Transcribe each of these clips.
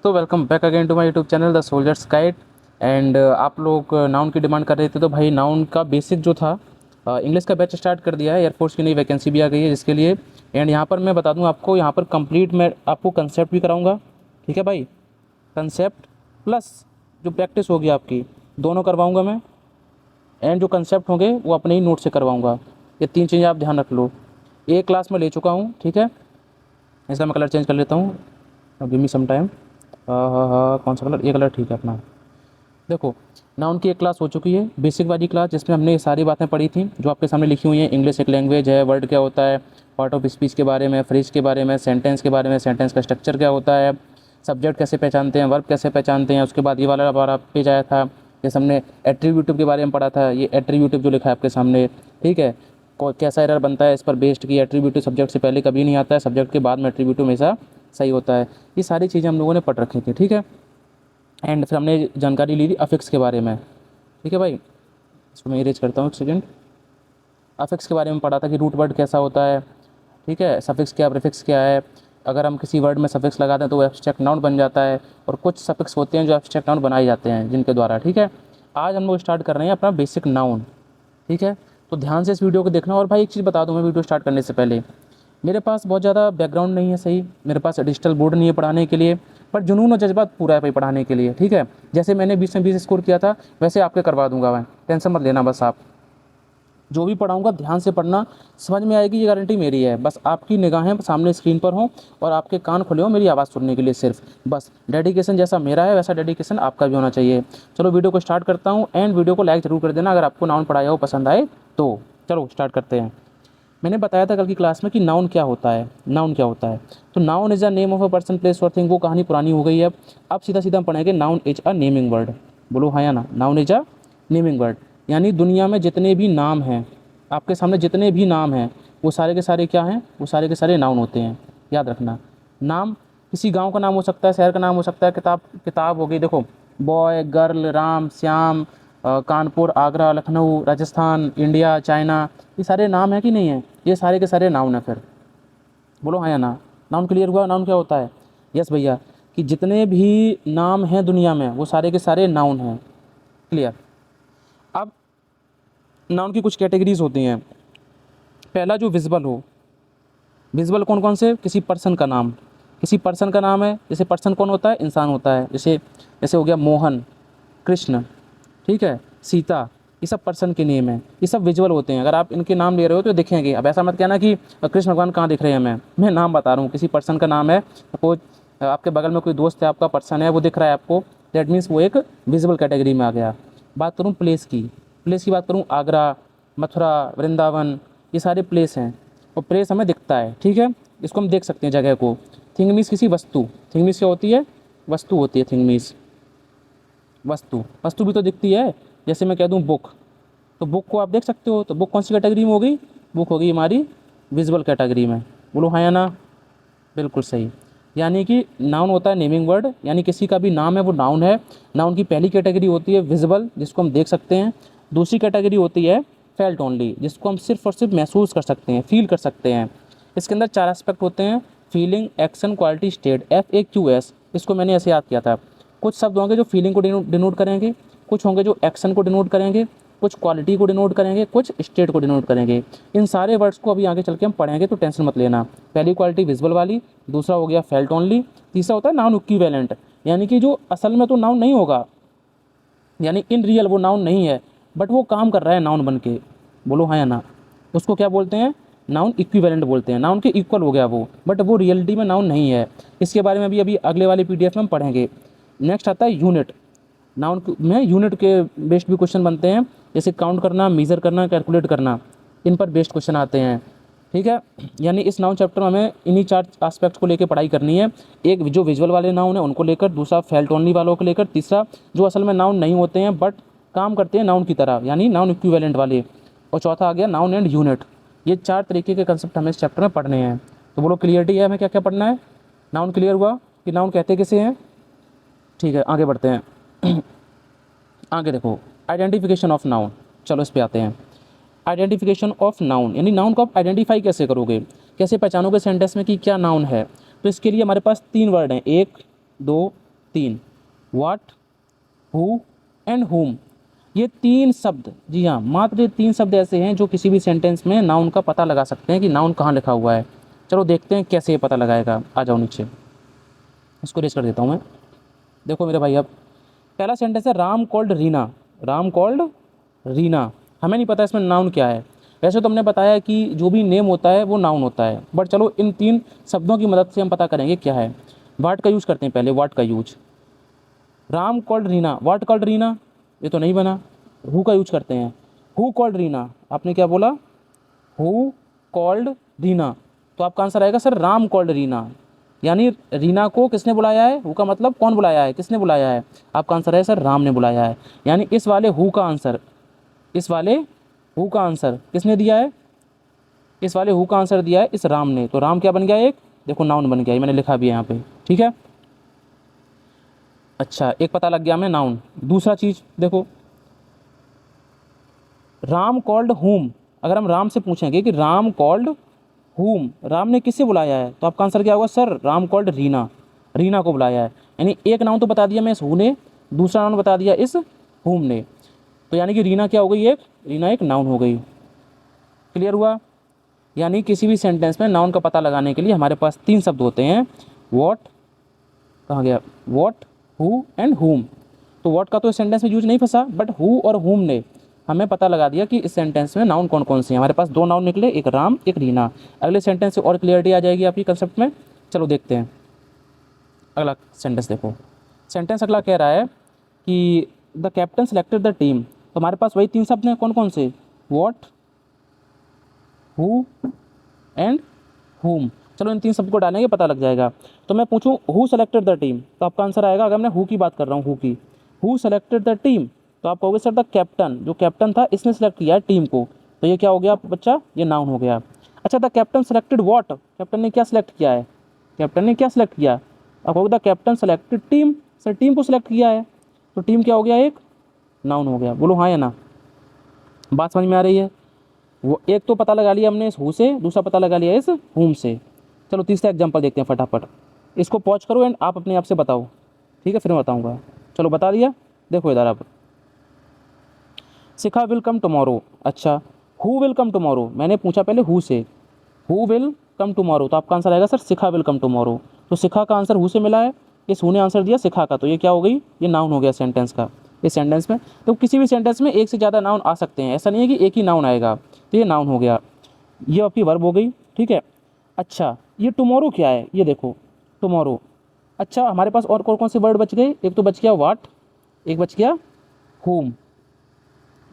तो welcome back again to my YouTube channel the soldiers guide. And आप लोग noun की डिमांड कर रहे थे, तो भाई नाउन का बेसिक जो था, इंग्लिश का बैच स्टार्ट कर दिया है। एयरफोर्स की नई वैकेंसी भी आ गई है जिसके लिए। एंड यहाँ पर मैं बता दूँ आपको, यहाँ पर कंप्लीट मैं आपको कंसेप्ट भी कराऊंगा। ठीक है भाई, कंसेप्ट प्लस जो प्रैक्टिस होगी आपकी, दोनों करवाऊँगा मैं। एंड जो कंसेप्ट होंगे वो अपने ही नोट से करवाऊँगा। ये तीन चीज़ें आप ध्यान रख लो। एक क्लास में ले चुका हूँ, ठीक है। इसका मैं कलर चेंज कर लेता हूँ, गिव मी सम टाइम। हाँ हाँ हाँ, कौन सा कलर? ये कलर ठीक है अपना। देखो, नाउन की एक क्लास हो चुकी है, बेसिक वाली क्लास, जिसमें हमने ये सारी बातें पढ़ी थी जो आपके सामने लिखी हुई हैं। इंग्लिश एक लैंग्वेज है, वर्ड क्या होता है, पार्ट ऑफ स्पीच के बारे में, फ्रेज के बारे में, सेंटेंस के बारे में, सेंटेंस का स्ट्रक्चर क्या होता है, सब्जेक्ट कैसे पहचानते हैं, वर्ब कैसे पहचानते हैं। उसके बाद ये वाला हमारा पेज आया था, जैसे हमने एट्रीब्यूटिव के बारे में पढ़ा था। ये एट्रीब्यूटिव जो लिखा है आपके सामने, ठीक है, कैसा एरर बनता है इस पर बेस्ड की एट्रीब्यूटिव सब्जेक्ट से पहले कभी नहीं आता है, सब्जेक्ट के बाद में एट्रीब्यूटिव हमेशा सही होता है। ये सारी चीज़ें हम लोगों ने पढ़ रखी थी, ठीक है। एंड फिर हमने जानकारी ली थी अफिक्स के बारे में, ठीक है भाई। इसको मैं इरेज करता हूँ एक सेकेंड। अफिक्स के बारे में पढ़ा था कि रूट वर्ड कैसा होता है, ठीक है, सफिक्स क्या, प्रीफिक्स क्या है। अगर हम किसी वर्ड में सफिक्स लगाते हैं तो वो एब्स्ट्रैक्ट नाउन बन जाता है, और कुछ सफिक्स होते हैं जो एब्स्ट्रैक्ट नाउन बनाए जाते हैं जिनके द्वारा, ठीक है। आज हम लोग स्टार्ट कर रहे हैं अपना बेसिक नाउन, ठीक है। तो ध्यान से इस वीडियो को देखना। और भाई एक चीज़ बता दूँ मैं वीडियो स्टार्ट करने से पहले, मेरे पास बहुत ज़्यादा बैकग्राउंड नहीं है, सही, मेरे पास डिजिटल बोर्ड नहीं है पढ़ाने के लिए, पर जुनून और जज्बा पूरा है भाई पढ़ाने के लिए, ठीक है। जैसे मैंने 20 में 20 स्कोर किया था, वैसे आपके करवा दूंगा मैं, टेंशन मत लेना। बस आप जो भी पढ़ाऊंगा ध्यान से पढ़ना, समझ में आएगी, ये गारंटी मेरी है। बस आपकी निगाहें सामने स्क्रीन पर हों और आपके कान खुले हों मेरी आवाज़ सुनने के लिए सिर्फ। बस डेडिकेशन जैसा मेरा है वैसा डेडिकेशन आपका भी होना चाहिए। चलो वीडियो को स्टार्ट करता हूँ। एंड वीडियो को लाइक ज़रूर कर देना अगर आपको नाउन पढ़ाया हो पसंद आए तो। चलो स्टार्ट करते हैं। मैंने बताया था कल की क्लास में कि नाउन क्या होता है। नाउन क्या होता है? तो noun is a name of a person, place और थिंग। वो कहानी पुरानी हो गई है। अब सीधा सीधा हम पढ़ेंगे, noun is a naming word. बोलो हाँ या ना? Noun is a naming word, यानी दुनिया में जितने भी नाम हैं, आपके सामने जितने भी नाम हैं, वो सारे के सारे क्या हैं? वो सारे के सारे नाउन होते हैं। याद रखना, नाम किसी गांव का नाम हो सकता है, शहर का नाम हो सकता है, किताब किताब हो गई, देखो, boy, girl, Ram, Shyam, Kanpur, Agra, Lucknow, Rajasthan, India, China, ये सारे नाम हैं कि नहीं है? ये सारे के सारे नाउन हैं। फिर बोलो हाँ या ना? नाउन क्लियर हुआ? नाउन क्या होता है? यस भैया, कि जितने भी नाम हैं दुनिया में वो सारे के सारे नाउन हैं। क्लियर? अब नाउन की कुछ कैटेगरीज होती हैं। पहला जो विजुअल हो। विजुअल कौन कौन से? किसी पर्सन का नाम, किसी पर्सन का नाम है। जैसे पर्सन कौन होता है? इंसान होता है। जैसे जैसे हो गया मोहन, कृष्ण, ठीक है, सीता, ये सब पर्सन के नेम है। ये सब विजुअल होते हैं। अगर आप इनके नाम ले रहे हो तो दिखेंगे। अब ऐसा मत कहना कि कृष्ण भगवान कहाँ दिख रहे हैं हमें। मैं नाम बता रहा हूँ, किसी पर्सन का नाम है। सपोज आपके बगल में कोई दोस्त है आपका, पर्सन है, वो दिख रहा है आपको, दैट मीन्स वो एक विजुअल कैटेगरी में आ गया। बात करूँ प्लेस की, प्लेस की बात करूँ, आगरा, मथुरा, वृंदावन, ये सारे प्लेस हैं और प्लेस हमें दिखता है, ठीक है। इसको हम देख सकते हैं जगह को। थिंग मीन्स किसी वस्तु। थिंग मीन्स क्या होती है? वस्तु होती है। थिंग मीन्स वस्तु। वस्तु भी तो दिखती है। जैसे मैं कह दूँ बुक, तो बुक को आप देख सकते हो, तो बुक कौन सी कैटेगरी में हो गई? बुक होगी हमारी विजुअल कैटेगरी में। बोलो हाँ या ना? बिल्कुल सही। यानी कि नाउन होता है नेमिंग वर्ड, यानी किसी का भी नाम है वो नाउन है। नाउन की पहली कैटेगरी होती है विजुअल, जिसको हम देख सकते हैं। दूसरी कैटेगरी होती है फेल्ट ओनली, जिसको हम सिर्फ और सिर्फ महसूस कर सकते हैं, फील कर सकते हैं। इसके अंदर 4 एस्पेक्ट होते हैं: feeling, action, quality, state. FAQS, इसको मैंने ऐसे याद किया था। कुछ शब्द होंगे जो फीलिंग को डिनोट करेंगे, कुछ होंगे जो एक्शन को डिनोट करेंगे, कुछ क्वालिटी को डिनोट करेंगे, कुछ स्टेट को डिनोट करेंगे। इन सारे वर्ड्स को अभी आगे चल के हम पढ़ेंगे, तो टेंशन मत लेना। पहली क्वालिटी विजुअल वाली, दूसरा हो गया फेल्ट ओनली, तीसरा होता है नाउन इक्विवेलेंट, यानी कि जो असल में तो नाउन नहीं होगा, यानी इन रियल वो नाउन नहीं है, बट वो काम कर रहा है नाउन बन के। बोलो हाँ या ना? उसको क्या बोलते हैं? नाउन इक्विवेलेंट बोलते हैं। नाउन के इक्वल हो गया वो, बट वो रियलिटी में नाउन नहीं है। इसके बारे में अभी अभी अगले वाले PDF में हम पढ़ेंगे। नेक्स्ट आता है यूनिट। नाउन में यूनिट के बेस्ड भी क्वेश्चन बनते हैं, जैसे काउंट करना, मेज़र करना, कैलकुलेट करना, इन पर बेस्ड क्वेश्चन आते हैं, ठीक है। यानी इस नाउन चैप्टर में हमें इन्हीं 4 एस्पेक्ट्स को लेकर पढ़ाई करनी है। एक जो विजुअल वाले नाउन है उनको लेकर, दूसरा फेल्ट ओनली वालों को लेकर, तीसरा जो असल में नाउन नहीं होते हैं बट काम करते हैं नाउन की तरह, यानी नाउन इक्विवेलेंट वाले, और चौथा आ गया नाउन एंड यूनिट। ये 4 तरीके के कंसेप्ट हमें इस चैप्टर में पढ़ने हैं। तो बोलो क्लियरिटी है हमें क्या क्या पढ़ना है? नाउन क्लियर हुआ कि नाउन कहते किसे हैं? ठीक है, आगे बढ़ते हैं। आगे देखो, आइडेंटिफिकेशन ऑफ नाउन। चलो इस पे आते हैं। आइडेंटिफिकेशन ऑफ नाउन, यानी नाउन को आप आइडेंटिफाई कैसे करोगे, कैसे पहचानोगे सेंटेंस में कि क्या नाउन है। तो इसके लिए हमारे पास 3 वर्ड हैं, 1, 2, तीन, व्हाट, हु एंड whom। ये तीन शब्द, जी हाँ, मात्र ये तीन शब्द ऐसे हैं जो किसी भी सेंटेंस में नाउन का पता लगा सकते हैं कि नाउन कहाँ लिखा हुआ है। चलो देखते हैं कैसे ये पता लगाएगा। आ जाओ नीचे, इसको रेस कर देता हूँ मैं। देखो मेरे भाई, अब पहला सेंटेंस है राम कॉल्ड रीना। राम कॉल्ड रीना, हमें नहीं पता इसमें नाउन क्या है। वैसे तो हमने बताया कि जो भी नेम होता है वो नाउन होता है, बट चलो इन तीन शब्दों की मदद से हम पता करेंगे क्या है। वाट का यूज करते हैं पहले, वाट का यूज। राम कॉल्ड रीना, वाट कॉल्ड रीना, ये तो नहीं बना। हु का यूज करते हैं, हु कॉल्ड रीना। आपने क्या बोला, हु कॉल्ड रीना, तो आपका आंसर आएगा सर राम कॉल्ड रीना। यानी रीना को किसने बुलाया है, हु का मतलब कौन बुलाया है, किसने बुलाया है। आपका आंसर है सर राम ने बुलाया है। यानी इस वाले हु का आंसर, इस वाले हु का आंसर किसने दिया है, इस वाले हु का आंसर दिया है इस राम ने। तो राम क्या बन गया, एक देखो नाउन बन गया, ये मैंने लिखा भी है यहाँ पे, ठीक है। अच्छा, एक पता लग गया हमें नाउन। दूसरा चीज देखो, राम कॉल्ड हुम। अगर हम राम से पूछेंगे कि राम कॉल्ड हुम, राम ने किससे बुलाया है, तो आपका आंसर क्या होगा सर राम कॉल्ड रीना, रीना को बुलाया है। यानी एक नाउन तो बता दिया मैं इस हु ने, दूसरा नाउन बता दिया इस हुम ने। तो यानी कि रीना क्या हो गई, एक रीना एक नाउन हो गई। क्लियर हुआ। यानी किसी भी सेंटेंस में नाउन का पता लगाने के लिए हमारे पास तीन शब्द होते हैं, व्हाट, कहाँ गया, व्हाट, हु एंड हुम। तो व्हाट का तो इस सेंटेंस में यूज नहीं फंसा, बट हु और हुम ने हमें पता लगा दिया कि इस सेंटेंस में नाउन कौन कौन से हैं। हमारे पास दो नाउन निकले, एक राम एक रीना। अगले सेंटेंस से और क्लियरिटी आ जाएगी आपकी कंसेप्ट में। चलो देखते हैं अगला सेंटेंस। देखो सेंटेंस अगला कह रहा है कि the captain selected the team. तो हमारे पास वही तीन शब्द हैं, कौन कौन से, व्हाट, हु एंड हुम। चलो इन तीन शब्द को डालेंगे, पता लग जाएगा। तो मैं पूछूं हु सेलेक्टेड द टीम, तो आपका आंसर आएगा, अगर मैं हु की बात कर रहा हूँ, हु की, हु सेलेक्टेड द टीम, तो आप कहोगे सर द कैप्टन, जो कैप्टन था इसने सेलेक्ट किया है टीम को। तो ये क्या हो गया बच्चा, ये नाउन हो गया। अच्छा, the captain selected what, captain ने क्या सेलेक्ट किया है, कैप्टन ने क्या सेलेक्ट किया, आप कहोगे the captain selected team, sir team को सेलेक्ट किया है। तो टीम क्या हो गया, एक नाउन हो गया। बोलो हाँ या ना, बात समझ में आ रही है। वो एक तो पता लगा लिया हमने इस हु से, दूसरा पता लगा लिया इस हुम से। चलो तीसरा एग्जांपल देखते हैं फटाफट। इसको पॉज करो एंड आप अपने आप से बताओ, ठीक है, फिर मैं बताऊंगा। चलो बता दिया, देखो इधर आप, शिखा विल कम टुमारो। अच्छा, हु विल कम टुमारो, मैंने पूछा पहले हु से, हु विल कम टुमारो, तो आपका आंसर आएगा sir Shikha will come tomorrow. तो शिखा का आंसर हु से मिला है, इस हु ने आंसर दिया शिखा का, तो ये क्या हो गई, ये नाउन हो गया सेंटेंस का। इस सेंटेंस में तो किसी भी सेंटेंस में एक से ज़्यादा नाउन आ सकते हैं, ऐसा नहीं है कि एक ही नाउन आएगा। तो ये नाउन हो गया, ये आपकी वर्ब हो गई, ठीक है। अच्छा, ये टुमारो क्या है, ये देखो टुमारो। अच्छा, हमारे पास और कौन कौन से वर्ड बच गए, एक तो बच गया वाट, एक बच गया होम।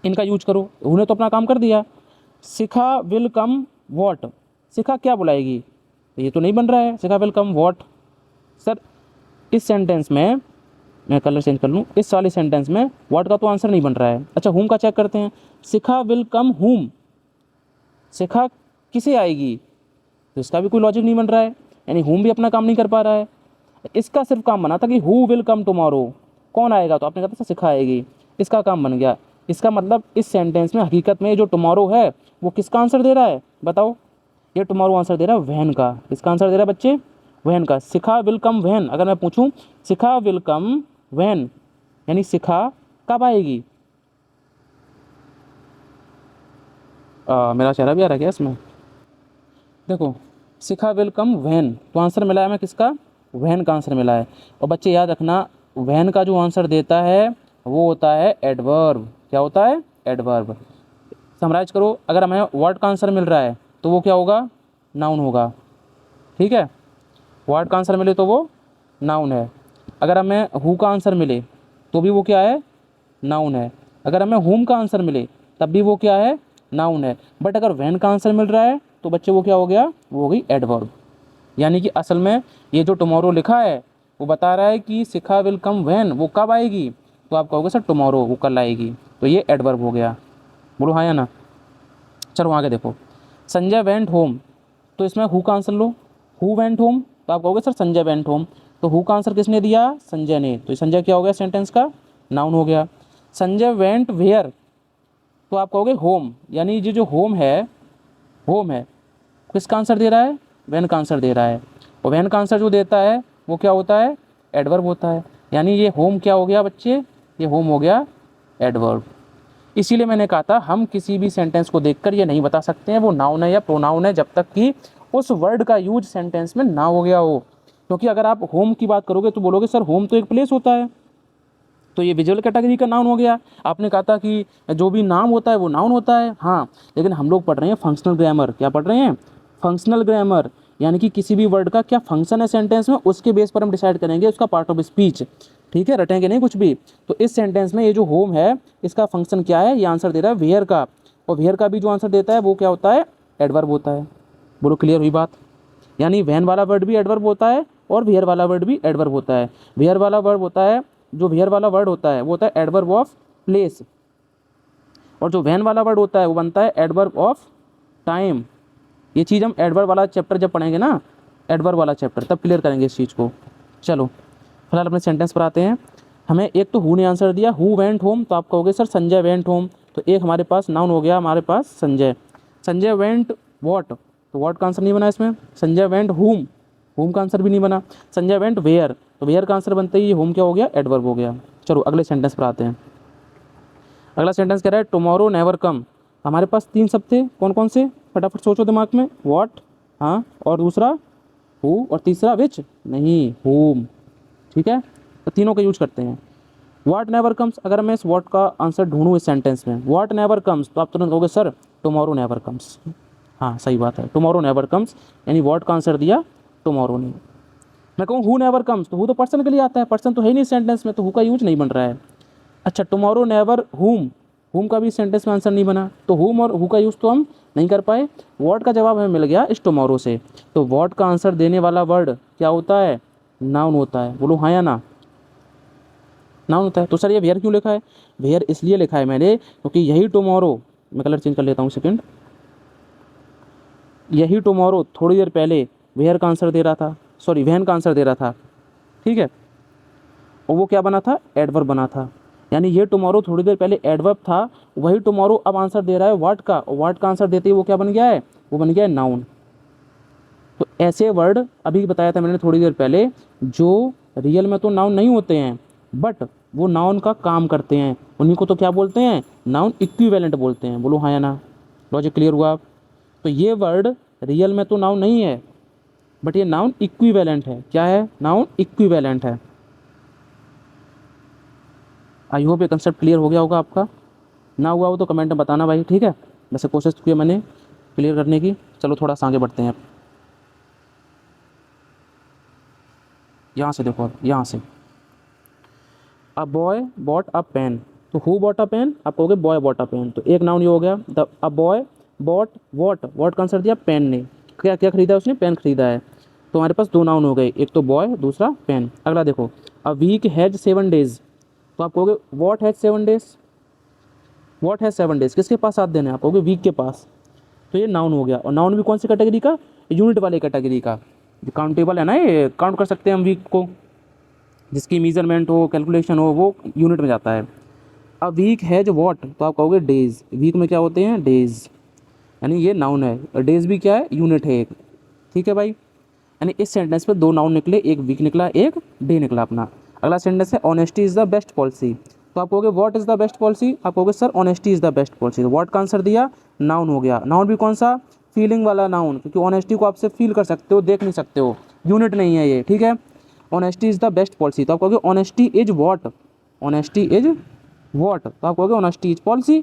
इनका यूज करो, उन्हें तो अपना काम कर दिया। शिखा विल कम वॉट, शिखा क्या बुलाएगी, तो ये तो नहीं बन रहा है, शिखा विल कम वॉट। सर इस सेंटेंस में, मैं कलर चेंज कर लूँ, इस वाले सेंटेंस में वॉट का तो आंसर नहीं बन रहा है। अच्छा, होम का चेक करते हैं, शिखा विल कम होम, शिखा किसे आएगी, तो इसका भी कोई लॉजिक नहीं बन रहा है, यानी होम भी अपना काम नहीं कर पा रहा है। इसका सिर्फ काम बना था कि हु विल कम टुमारो, कौन आएगा, तो आपने कहा था शिखा आएगी, इसका काम बन गया। इसका मतलब इस सेंटेंस में हकीकत में जो टुमारो है वो किसका आंसर दे रहा है, बताओ। ये टुमारो आंसर दे रहा है वैन का, किसका आंसर दे रहा है बच्चे, वैन का। शिखा विल कम वैन, अगर मैं पूछूं शिखा विल कम वैन, यानी शिखा कब आएगी। मेरा चेहरा भी आ रहा है क्या इसमें, देखो शिखा विल कम वैन, तो आंसर मिला है हमें किसका, वैन का आंसर मिला है। और बच्चे याद रखना, वैन का जो आंसर देता है वो होता है एडवर्ब। क्या होता है, एडवर्ब। समराइज करो, अगर हमें वर्ड का आंसर मिल रहा है तो वो क्या होगा, नाउन होगा, ठीक है। वर्ड का आंसर मिले तो वो नाउन है। अगर हमें हु का आंसर मिले तो भी वो क्या है, नाउन है। अगर हमें होम का आंसर मिले तब भी वो क्या है, नाउन है। बट अगर वैन का आंसर मिल रहा है तो बच्चे वो क्या हो गया, वो हो गई एडवर्ब। यानी कि असल में ये जो टुमारो लिखा है वो बता रहा है कि शिखा विल कम वैन, वो कब आएगी, तो आप कहोगे सर टुमारो, वो कल आएगी, तो ये एडवर्ब हो गया। बोलो हाँ या ना। चलो आगे देखो, संजय वेंट होम, तो इसमें हु का answer low, who went home, तो आप कहोगे सर संजय वेंट होम। तो हु का आंसर किसने दिया, संजय ने, तो संजय क्या हो गया सेंटेंस का, नाउन हो गया। संजय वेंट वेयर, तो आप कहोगे होम, यानी ये जो होम है, होम है, किसका आंसर दे रहा है, वैन का आंसर दे रहा है। और वैन का आंसर जो देता है वो क्या होता है, एडवर्ब होता है। यानी ये होम क्या हो गया बच्चे, ये होम हो गया एडवर्ब। इसीलिए मैंने कहा था हम किसी भी सेंटेंस को देखकर ये नहीं बता सकते हैं वो नाउन है या प्रोनाउन है जब तक कि उस वर्ड का यूज सेंटेंस में ना हो गया हो। क्योंकि अगर आप होम की बात करोगे तो बोलोगे सर होम तो एक प्लेस होता है, तो ये विजुअल कैटेगरी का नाउन हो गया। आपने कहा था कि जो भी नाम होता है वो नाउन होता है, हाँ, लेकिन हम लोग पढ़ रहे हैं फंक्शनल ग्रामर। क्या पढ़ रहे हैं? फंक्शनल ग्रामर, यानी कि किसी भी वर्ड का क्या फंक्शन है सेंटेंस में, उसके बेस पर हम डिसाइड करेंगे उसका पार्ट ऑफ स्पीच। ठीक है, रटेंगे नहीं कुछ भी। तो इस सेंटेंस में ये जो होम है इसका फंक्शन क्या है, ये आंसर दे रहा है वेयर का, और वेयर का भी जो आंसर देता है वो क्या होता है, एडवर्ब होता है। बोलो क्लियर हुई बात? यानी वैन वाला वर्ड भी एडवर्ब होता है और वेयर वाला वर्ड भी एडवर्ब होता है। वेयर वाला वर्ड होता है, जो वेयर वाला वर्ड होता है वो होता है एडवर्ब ऑफ प्लेस, और जो वैन वाला वर्ड होता है वो बनता है एडवर्ब ऑफ टाइम। ये चीज़ हम एडवर्ब वाला चैप्टर जब पढ़ेंगे ना, एडवर्ब वाला चैप्टर, तब क्लियर करेंगे इस चीज़ को। चलो फिलहाल अपने सेंटेंस पर आते हैं। हमें एक तो हु ने आंसर दिया, हु वेंट होम, तो आप कहोगे सर संजय वेंट होम, तो एक हमारे पास नाउन हो गया हमारे पास संजय। संजय वेंट वॉट, तो वॉट का आंसर नहीं बना इसमें। संजय वेंट होम, होम का आंसर भी नहीं बना। संजय वेंट वेयर, तो वेयर का आंसर बनते ही होम क्या हो गया, एडवर्ब हो गया। चलो अगले सेंटेंस पर आते हैं। अगला सेंटेंस कह रहा है टुमारो नेवर कम। हमारे पास 3 शब्द थे, कौन कौन से, फटाफट सोचो दिमाग में। व्हाट, हाँ, और दूसरा हु, और तीसरा विच नहीं, होम। ठीक है, तो तीनों का यूज करते हैं। व्हाट नेवर कम्स, अगर मैं इस व्हाट का आंसर ढूंढूं इस सेंटेंस में, व्हाट नेवर कम्स, तो आप तुरंत कहोगे सर टुमारो नेवर कम्स। हाँ सही बात है, टुमारो नेवर कम्स, यानी व्हाट का आंसर दिया टुमारो ने। मैं कहूँ हु नेवर कम्स, तो हु तो पर्सन के लिए आता है, पर्सन तो है ही नहीं सेंटेंस में, तो हु का यूज नहीं बन रहा है। अच्छा टुमारो नेवर हुम, हुम का भी सेंटेंस में आंसर नहीं बना, तो हुम और हु का यूज़ तो हम नहीं कर पाए। व्हाट का जवाब हमें मिल गया इस टुमारो से, तो व्हाट का आंसर देने वाला वर्ड क्या होता है, नाउन होता है। बोलो हाँ या ना, नाउन होता है। तो सर ये वेयर क्यों लिखा है, वेयर इसलिए लिखा है मैंने क्योंकि यही टुमारो, मैं कलर चेंज कर लेता हूँ सेकंड, यही टुमारो थोड़ी देर पहले वेयर का आंसर दे रहा था, सॉरी वैन का आंसर दे रहा था, ठीक है, और वो क्या बना था, एडवर्ब बना था। यानी ये टुमारो थोड़ी देर पहले एडवर्ब था, वही टुमारो अब आंसर दे रहा है व्हाट का, और व्हाट का आंसर देते ही वो क्या बन गया है, वो बन गया है नाउन। तो ऐसे वर्ड अभी बताया था मैंने थोड़ी देर पहले, जो रियल में तो नाउन नहीं होते हैं बट वो नाउन का काम करते हैं, उन्हीं को तो क्या बोलते हैं, नाउन इक्विवेलेंट बोलते हैं। बोलो हाँ या ना, लॉजिक क्लियर हुआ? तो ये वर्ड रियल में तो नाउन नहीं है बट ये नाउन इक्विवेलेंट है। क्या है, नाउन इक्विवेलेंट है। आई होप ये कंसेप्ट क्लियर हो गया होगा आपका। ना हुआ हो तो कमेंट में बताना भाई, ठीक है। वैसे कोशिश की है मैंने क्लियर करने की। चलो थोड़ा सा आगे बढ़ते हैं। यहाँ से देखो, अब यहाँ से a boy bought a pen, तो हु बॉट अ पेन, आप कहोगे बॉय बॉट अ पेन, तो एक नाउन ये हो गया। The a boy bought what, what का आंसर दिया पेन ने, क्या क्या खरीदा उसने, पेन खरीदा है, तो हमारे पास 2 नाउन हो गए, एक तो बॉय दूसरा पेन। अगला देखो, अ वीक हैज 7 डेज, तो आप कहोगे what has 7 days, what has 7 days किसके पास 7 दिन है, आप कहोगे वीक के पास, तो ये नाउन हो गया। और नाउन भी कौन सी कैटेगरी का, यूनिट वाले कैटेगरी का, जो काउंटेबल है ना, ये काउंट कर सकते हैं हम वीक को, जिसकी मीजरमेंट हो, कैलकुलेशन हो, वो यूनिट में जाता है। अ वीक हैज वॉट, तो आप कहोगे डेज, वीक में क्या होते हैं, डेज, यानी ये नाउन है, और डेज भी क्या है, यूनिट है एक। ठीक है भाई, यानी इस सेंटेंस पे 2 नाउन निकले, एक वीक निकला, एक डे निकला अपना। अगला सेंटेंस है honesty is the best policy, तो आप कहोगे what is the best policy, आप कहोगे sir honesty is the best policy, तो व्हाट का आंसर दिया, नाउन हो गया। नाउन भी कौन सा, फीलिंग वाला नाउन, क्योंकि ऑनेस्टी को आपसे फील कर सकते हो, देख नहीं सकते हो, यूनिट नहीं है ये, ठीक है। Honesty is the best policy, तो आप कहोगे honesty is what, honesty is what, तो आप कहोगे ऑनेस्टी इज पॉलिसी,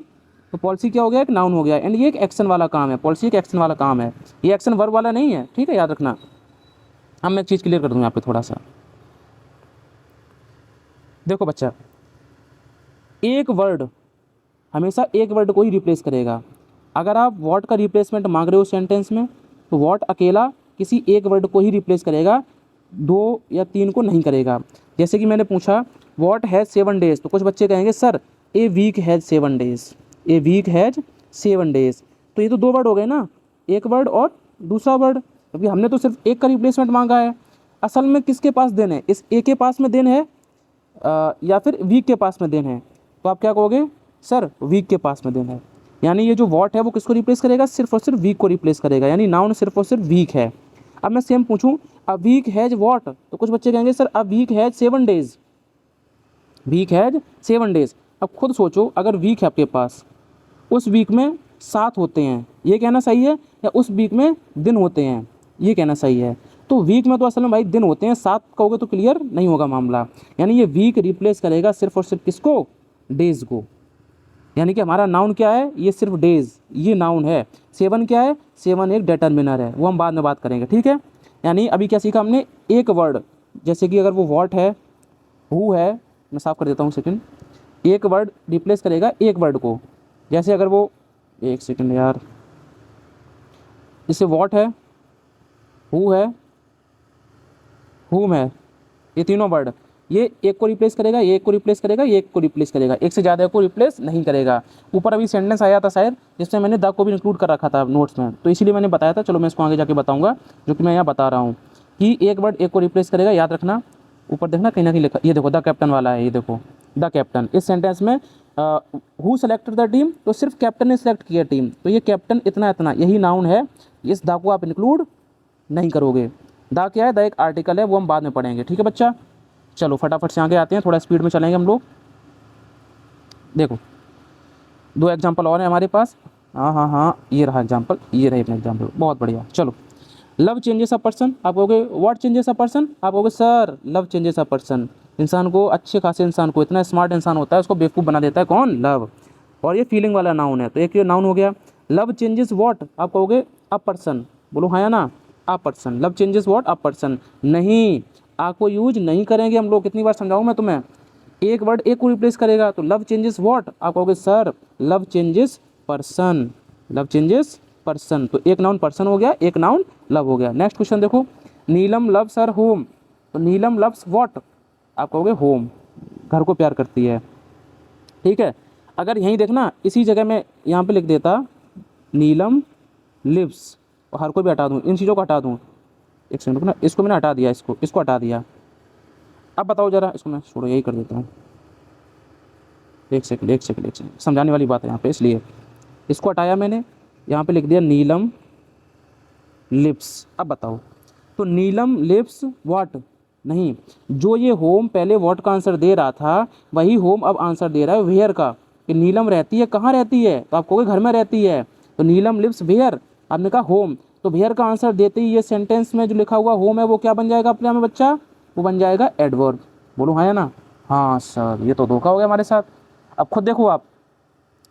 तो पॉलिसी क्या हो गया, एक नाउन हो गया। एंड ये एक एक्शन वाला काम है, पॉलिसी एक एक्शन वाला काम है, ये एक्शन वर्ब वाला नहीं है, ठीक है, याद रखना। अब मैं एक चीज़ क्लियर कर दूँ यहाँ पे थोड़ा सा, देखो बच्चा, एक वर्ड हमेशा एक वर्ड को ही रिप्लेस करेगा। अगर आप व्हाट का रिप्लेसमेंट मांग रहे हो सेंटेंस में, तो व्हाट अकेला किसी एक वर्ड को ही रिप्लेस करेगा, 2 या 3 को नहीं करेगा। जैसे कि मैंने पूछा व्हाट हैज़ 7 डेज, तो कुछ बच्चे कहेंगे sir a week has 7 days, a week has 7 days, तो ये तो 2 वर्ड हो गए ना, एक वर्ड और दूसरा वर्ड, क्योंकि हमने तो सिर्फ एक का रिप्लेसमेंट मांगा है। असल में किसके पास देन है, इस ए के पास में देन है या फिर वीक के पास में देन है, तो आप क्या कहोगे, सर वीक के पास में देन है। यानी ये जो वॉट है वो किसको रिप्लेस करेगा, सिर्फ और सिर्फ वीक को रिप्लेस करेगा, यानी नाउन सिर्फ और सिर्फ वीक है। अब मैं सेम पूछूं अ वीक हैज वॉट, तो कुछ बच्चे कहेंगे sir a week has 7 days, week has 7 days. अब खुद सोचो, अगर वीक है आपके पास, उस वीक में 7 होते हैं, ये कहना सही है, या उस वीक में दिन होते हैं, ये कहना सही है। तो वीक में तो असल में भाई दिन होते हैं, 7 कहोगे तो क्लियर नहीं होगा मामला। यानी ये वीक रिप्लेस करेगा सिर्फ और सिर्फ किसको? डेज को। यानी कि हमारा नाउन क्या है? ये सिर्फ डेज, ये नाउन है। 7 क्या है? 7 एक डिटर्मिनर है, वो हम बाद में बात करेंगे, ठीक है। यानी अभी क्या सीखा हमने? एक वर्ड, जैसे कि अगर वो वॉट है, हु है, मैं साफ कर देता हूँ सेकंड, एक वर्ड रिप्लेस करेगा एक वर्ड को। जैसे अगर वो, एक सेकंड यार, जैसे वॉट है, हु है, हुम है, ये तीनों वर्ड, ये एक को रिप्लेस करेगा, ये एक को रिप्लेस करेगा, ये एक को रिप्लेस करेगा, एक से ज़्यादा को रिप्लेस नहीं करेगा। ऊपर अभी सेंटेंस आया था शायद, जिसमें मैंने द को भी इंक्लूड कर रखा था नोट्स में, तो इसीलिए मैंने बताया था। चलो मैं इसको आगे जाके बताऊंगा, जो कि मैं यहाँ बता रहा हूँ कि एक वर्ड एक को रिप्लेस करेगा। याद रखना, ऊपर देखना कहीं ना कहीं लिखा, ये देखो द कैप्टन वाला है, ये देखो द कैप्टन। इस सेंटेंस में हु सेलेक्टेड द टीम, तो सिर्फ कैप्टन ने सेलेक्ट किया टीम, तो ये कैप्टन इतना इतना, यही नाउन है। इस द को आप इंक्लूड नहीं करोगे। द क्या है? द एक आर्टिकल है, वो हम बाद में पढ़ेंगे, ठीक है बच्चा। चलो फटाफट से आगे आते हैं, थोड़ा स्पीड में चलेंगे हम लोग। देखो 2 एग्जाम्पल और हैं हमारे पास। हाँ, ये रहा एग्जाम्पल, ये रहे अपना एग्जाम्पल, बहुत बढ़िया। चलो, लव चेंजेस अ पर्सन, आप कहोगे व्हाट चेंजेस अ पर्सन, आप कहोगे sir love changes a person. इंसान को, अच्छे खासे इंसान को, इतना स्मार्ट इंसान होता है, उसको बेवकूफ़ बना देता है कौन? लव। और ये फीलिंग वाला नाउन है, तो एक ये नाउन हो गया। लव चेंजेस व्हाट, आप कहोगे अ पर्सन, बोलो हाँ या ना? A person. Love changes what? A person. नहीं, आ को यूज नहीं करेंगे हम लोग, कितनी बार समझाऊँ मैं तुम्हें? एक वर्ड एक को रिप्लेस करेगा, तो लव चेंजेस व्हाट, आप कहोगे sir love changes person, love changes person. तो एक नाउन पर्सन हो गया, एक नाउन लव हो गया। नेक्स्ट क्वेश्चन देखो, नीलम लव्स हर होम, तो नीलम लव्स व्हाट, आप कहोगे होम, घर को प्यार करती है, ठीक है। अगर यहीं देखना, इसी जगह में यहाँ पे लिख देता नीलम लिव्स, और हर को भी हटा दूँ, इन चीज़ों को हटा दूँ, एक सेकंड रुको ना, इसको मैंने हटा दिया, इसको हटा दिया। अब बताओ जरा, इसको मैं छोड़ो, यही कर देता हूँ। एक सेकंड, समझाने वाली बात है यहाँ पे, इसलिए इसको हटाया मैंने, यहाँ पे लिख दिया नीलम लिप्स। अब बताओ, तो नीलम लिप्स व्हाट, नहीं, जो ये होम पहले व्हाट का आंसर दे रहा था, वही होम अब आंसर दे रहा है वेयर का, कि नीलम रहती है, कहाँ रहती है? तो आप कहोगे घर में रहती है, तो नीलम लिव्स वेयर, आपने कहा होम, तो वेयर का आंसर देते ही ये सेंटेंस में जो लिखा हुआ होम है, वो क्या बन जाएगा अपने में बच्चा? वो बन जाएगा एडवर्ब। बोलो हाँ या ना? हाँ सर, ये तो धोखा हो गया हमारे साथ। अब खुद देखो आप,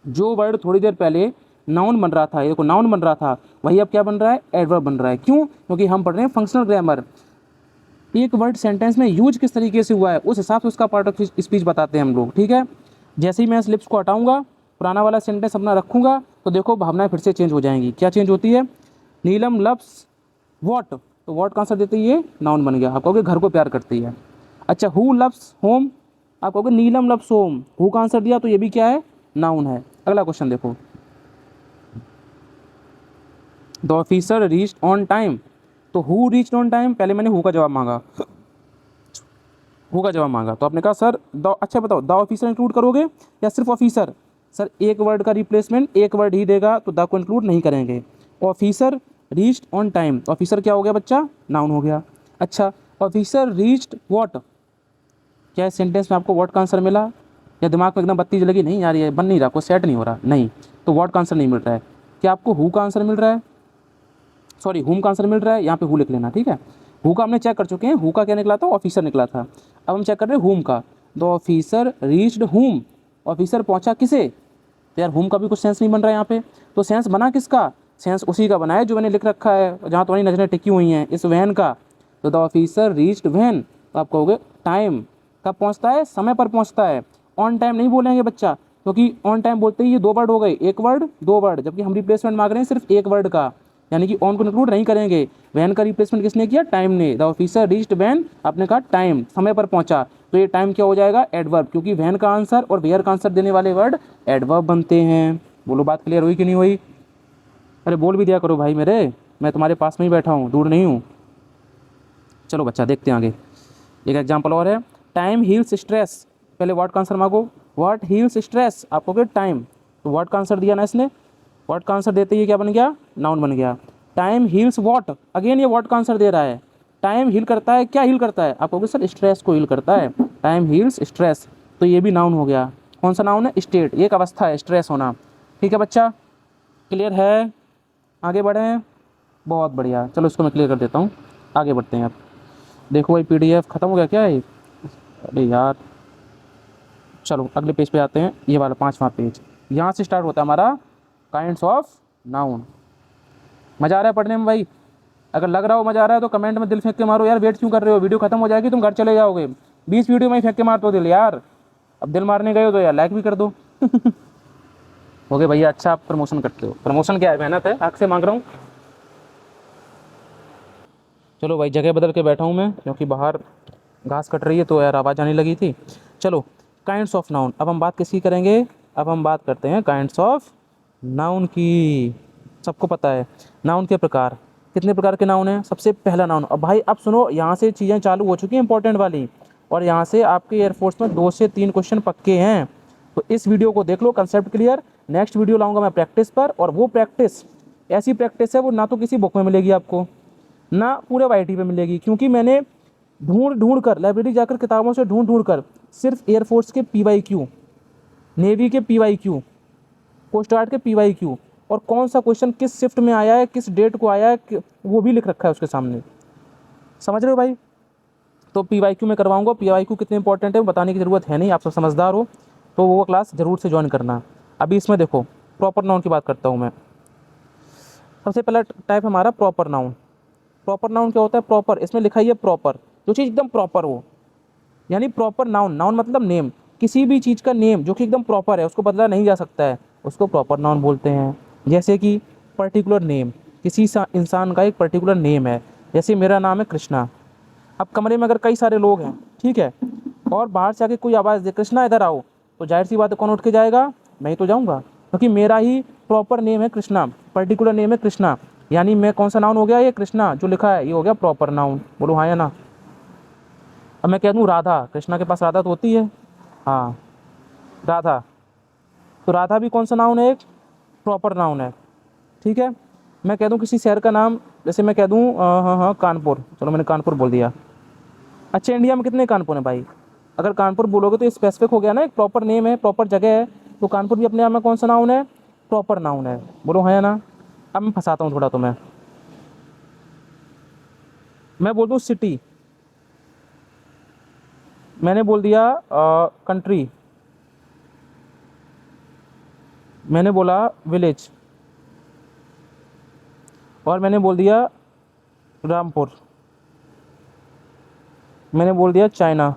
जो वर्ड थोड़ी देर पहले नाउन बन रहा था, ये देखो नाउन बन रहा था, वही अब क्या बन रहा है? एडवर्ब बन रहा है। क्यों? क्योंकि हम पढ़ रहे हैं फंक्शनल ग्रामर। एक वर्ड सेंटेंस में यूज किस तरीके से हुआ है, उस हिसाब से उसका पार्ट ऑफ स्पीच बताते हैं हम लोग, ठीक है। जैसे ही मैं इस लिप्स को हटाऊंगा, पुराना वाला सेंटेंस अपना रखूंगा, तो देखो भावनाएं फिर से चेंज हो जाएंगी। क्या चेंज होती है? नीलम लव्स व्हाट, तो व्हाट का आंसर देते ही ये नाउन बन गया, आप कहोगे घर को प्यार करती है। अच्छा, हु लव्स होम, आप कहोगे नीलम लव्स होम, हु का आंसर दिया, तो ये भी क्या है? नाउन है। अगला क्वेश्चन देखो, the officer reached on time, तो हु रीच्ड ऑन टाइम, पहले मैंने हु का जवाब मांगा, तो आपने कहा सर द, अच्छा बताओ द ऑफिसर इंक्लूड करोगे या सिर्फ ऑफिसर? सर एक वर्ड का रिप्लेसमेंट एक वर्ड ही देगा, तो द को इंक्लूड नहीं करेंगे। Officer reached on time, officer क्या हो गया बच्चा? नाउन हो गया। अच्छा, ऑफिसर रीच्ड व्हाट, क्या इस सेंटेंस में आपको व्हाट का आंसर मिला, या दिमाग में एकदम बत्ती जलेगी नहीं यार ये बन नहीं रहा, कोई सेट नहीं हो रहा, नहीं, तो व्हाट का आंसर नहीं मिल रहा है। क्या आपको हु का आंसर मिल रहा है? सॉरी, हुम का आंसर मिल रहा है, यहाँ पे हु लिख लेना, ठीक है। हु का हमने चेक कर चुके हैं, हु का क्या निकला था? ऑफिसर निकला था। अब हम चेक कर रहे हैं हुम का, द ऑफिसर रीच्ड हुम, ऑफिसर पहुंचा किसे? तो यार हुम का भी कुछ सेंस नहीं बन रहा है यहाँ पे, तो सेंस बना किसका? सेंस उसी का बना है जो मैंने लिख रखा है, जहाँ तुम्हारी नजरें टिकी हुई हैं, इस वैन का। तो द ऑफिसर रीच्ड वैन, तो आप कहोगे टाइम, कब पहुँचता है? समय पर पहुँचता है। ऑन टाइम नहीं बोलेंगे बच्चा, क्योंकि ऑन टाइम बोलते ही ये 2 वर्ड हो गए, एक वर्ड 2 वर्ड, जबकि हम रिप्लेसमेंट मांग रहे हैं सिर्फ एक वर्ड का, यानी कि ऑन को इंक्लूड नहीं करेंगे। वैन का रिप्लेसमेंट किसने किया? टाइम ने। द ऑफिसर रीच्ड वैन, आपने कहा टाइम, समय पर पहुंचा, तो ये टाइम क्या हो जाएगा? एडवर्ब, क्योंकि वैन का आंसर और वेयर का आंसर देने वाले वर्ड एडवर्ब बनते हैं। बोलो बात क्लियर हुई कि नहीं हुई? अरे बोल भी दिया करो भाई मेरे, मैं तुम्हारे पास में ही बैठा हूँ, दूर नहीं हूँ। चलो बच्चा देखते हैं आगे, एक एग्जाम्पल और है, टाइम हील्स स्ट्रेस, पहले व्हाट का आंसर मांगो, व्हाट हील्स स्ट्रेस, आप कहोगे टाइम, तो व्हाट का आंसर दिया ना इसने, व्हाट का आंसर देते ही क्या बन गया? नाउन बन गया। टाइम हील्स व्हाट, अगेन ये व्हाट का आंसर दे रहा है। टाइम हील करता है, क्या हील करता है? आप कहोगे सर स्ट्रेस को हील करता है, टाइम हील्स स्ट्रेस। तो ये भी नाउन हो गया। कौन सा नाउन है? स्टेट, ये एक अवस्था है, स्ट्रेस होना। ठीक है बच्चा, क्लियर है? आगे बढ़ें। बहुत बढ़िया, चलो इसको मैं क्लियर कर देता हूँ, आगे बढ़ते हैं अब। देखो भाई PDF ख़त्म हो गया क्या है? अरे यार, चलो अगले पेज पे आते हैं, ये वाला 5वां पेज। यहाँ से स्टार्ट होता है हमारा काइंड्स ऑफ नाउन। मज़ा आ रहा है पढ़ने में भाई? अगर लग रहा हो मज़ा आ रहा है तो कमेंट में दिल फेंक के मारो यार, वेट क्यों कर रहे हो? वीडियो खत्म हो जाएगी, तुम घर चले जाओगे। 20 वीडियो में ही फेंक के मार दो दिल यार। अब दिल मारने गए हो तो यार लाइक भी कर दो। हो गए भैया, अच्छा आप प्रमोशन करते हो। प्रमोशन क्या है? मेहनत है, आग से मांग रहा हूँ। चलो भाई, जगह बदल के बैठा हूँ मैं, क्योंकि बाहर घास कट रही है तो यार आवाज़ आने लगी थी। चलो, काइंड्स ऑफ नाउन। अब हम बात किसकी करेंगे? अब हम बात करते हैं काइंड्स ऑफ नाउन की। सबको पता है नाउन के प्रकार। कितने प्रकार के नाउन हैं? सबसे पहला नाउन। अब भाई अब सुनो, यहाँ से चीज़ें चालू हो चुकी हैं इंपॉर्टेंट वाली, और यहाँ से आपके एयरफोर्स में 2 से 3 क्वेश्चन पक्के हैं। तो इस वीडियो को देख लो, कंसेप्ट क्लियर। नेक्स्ट वीडियो लाऊंगा मैं प्रैक्टिस पर, और वो प्रैक्टिस ऐसी प्रैक्टिस है वो ना तो किसी बुक में मिलेगी आपको, ना पूरे YT पे मिलेगी, क्योंकि मैंने ढूंढ ढूंढ कर लाइब्रेरी जाकर किताबों से ढूंढ ढूंढ कर सिर्फ एयरफोर्स के PYQ, नेवी के PYQ, कोस्ट गार्ड के PYQ, और कौन सा क्वेश्चन किस शिफ्ट में आया है, किस डेट को आया है, वो भी लिख रखा है उसके सामने। समझ रहे हो भाई? तो PYQ में करवाऊंगा। PYQ कितने इंपॉर्टेंट है बताने की ज़रूरत है नहीं, आप सब समझदार हो, तो वो क्लास ज़रूर से ज्वाइन करना। अभी इसमें देखो, प्रॉपर नाउन की बात करता हूँ मैं। सबसे पहला टाइप हमारा प्रॉपर नाउन। प्रॉपर नाउन क्या होता है? प्रॉपर, इसमें लिखा ही है प्रॉपर, जो चीज़ एकदम प्रॉपर हो, यानी प्रॉपर नाउन। नाउन मतलब नेम, किसी भी चीज़ का नेम जो कि एकदम प्रॉपर है, उसको बदला नहीं जा सकता है, उसको प्रॉपर नाउन बोलते हैं। जैसे कि पर्टिकुलर नेम, किसी इंसान का एक पर्टिकुलर नेम है। जैसे मेरा नाम है कृष्णा। अब कमरे में अगर कई सारे लोग हैं, ठीक है, और बाहर से आके कोई आवाज़ दे कृष्णा इधर आओ, तो जाहिर सी बात है कौन उठ के जाएगा? मैं ही तो जाऊँगा, क्योंकि मेरा ही प्रॉपर नेम है कृष्णा, पर्टिकुलर नेम है कृष्णा। यानी मैं कौन सा नाउन हो गया? ये कृष्णा जो लिखा है ये हो गया प्रॉपर नाउन। बोलो हाँ या ना? अब मैं कह दूँ राधा, कृष्णा के पास राधा तो होती है, हाँ राधा, तो राधा भी कौन सा नाउन है? एक प्रॉपर नाउन है। ठीक है, मैं कह दूँ किसी शहर का नाम, जैसे मैं कह दूँ हाँ हाँ कानपुर, चलो मैंने कानपुर बोल दिया। अच्छा, इंडिया में कितने कानपुर हैं भाई? अगर कानपुर बोलोगे तो स्पेसिफिक हो गया ना, एक प्रॉपर नेम है, प्रॉपर जगह है, तो कानपुर भी अपने आप में कौन सा नाउन है? प्रॉपर नाउन है। बोलो हाँ या ना? अब मैं फंसाता हूँ थोड़ा तुम्हें। मैं बोल दूँ सिटी, मैंने बोल दिया कंट्री, मैंने बोला विलेज, और मैंने बोल दिया रामपुर, मैंने बोल दिया चाइना।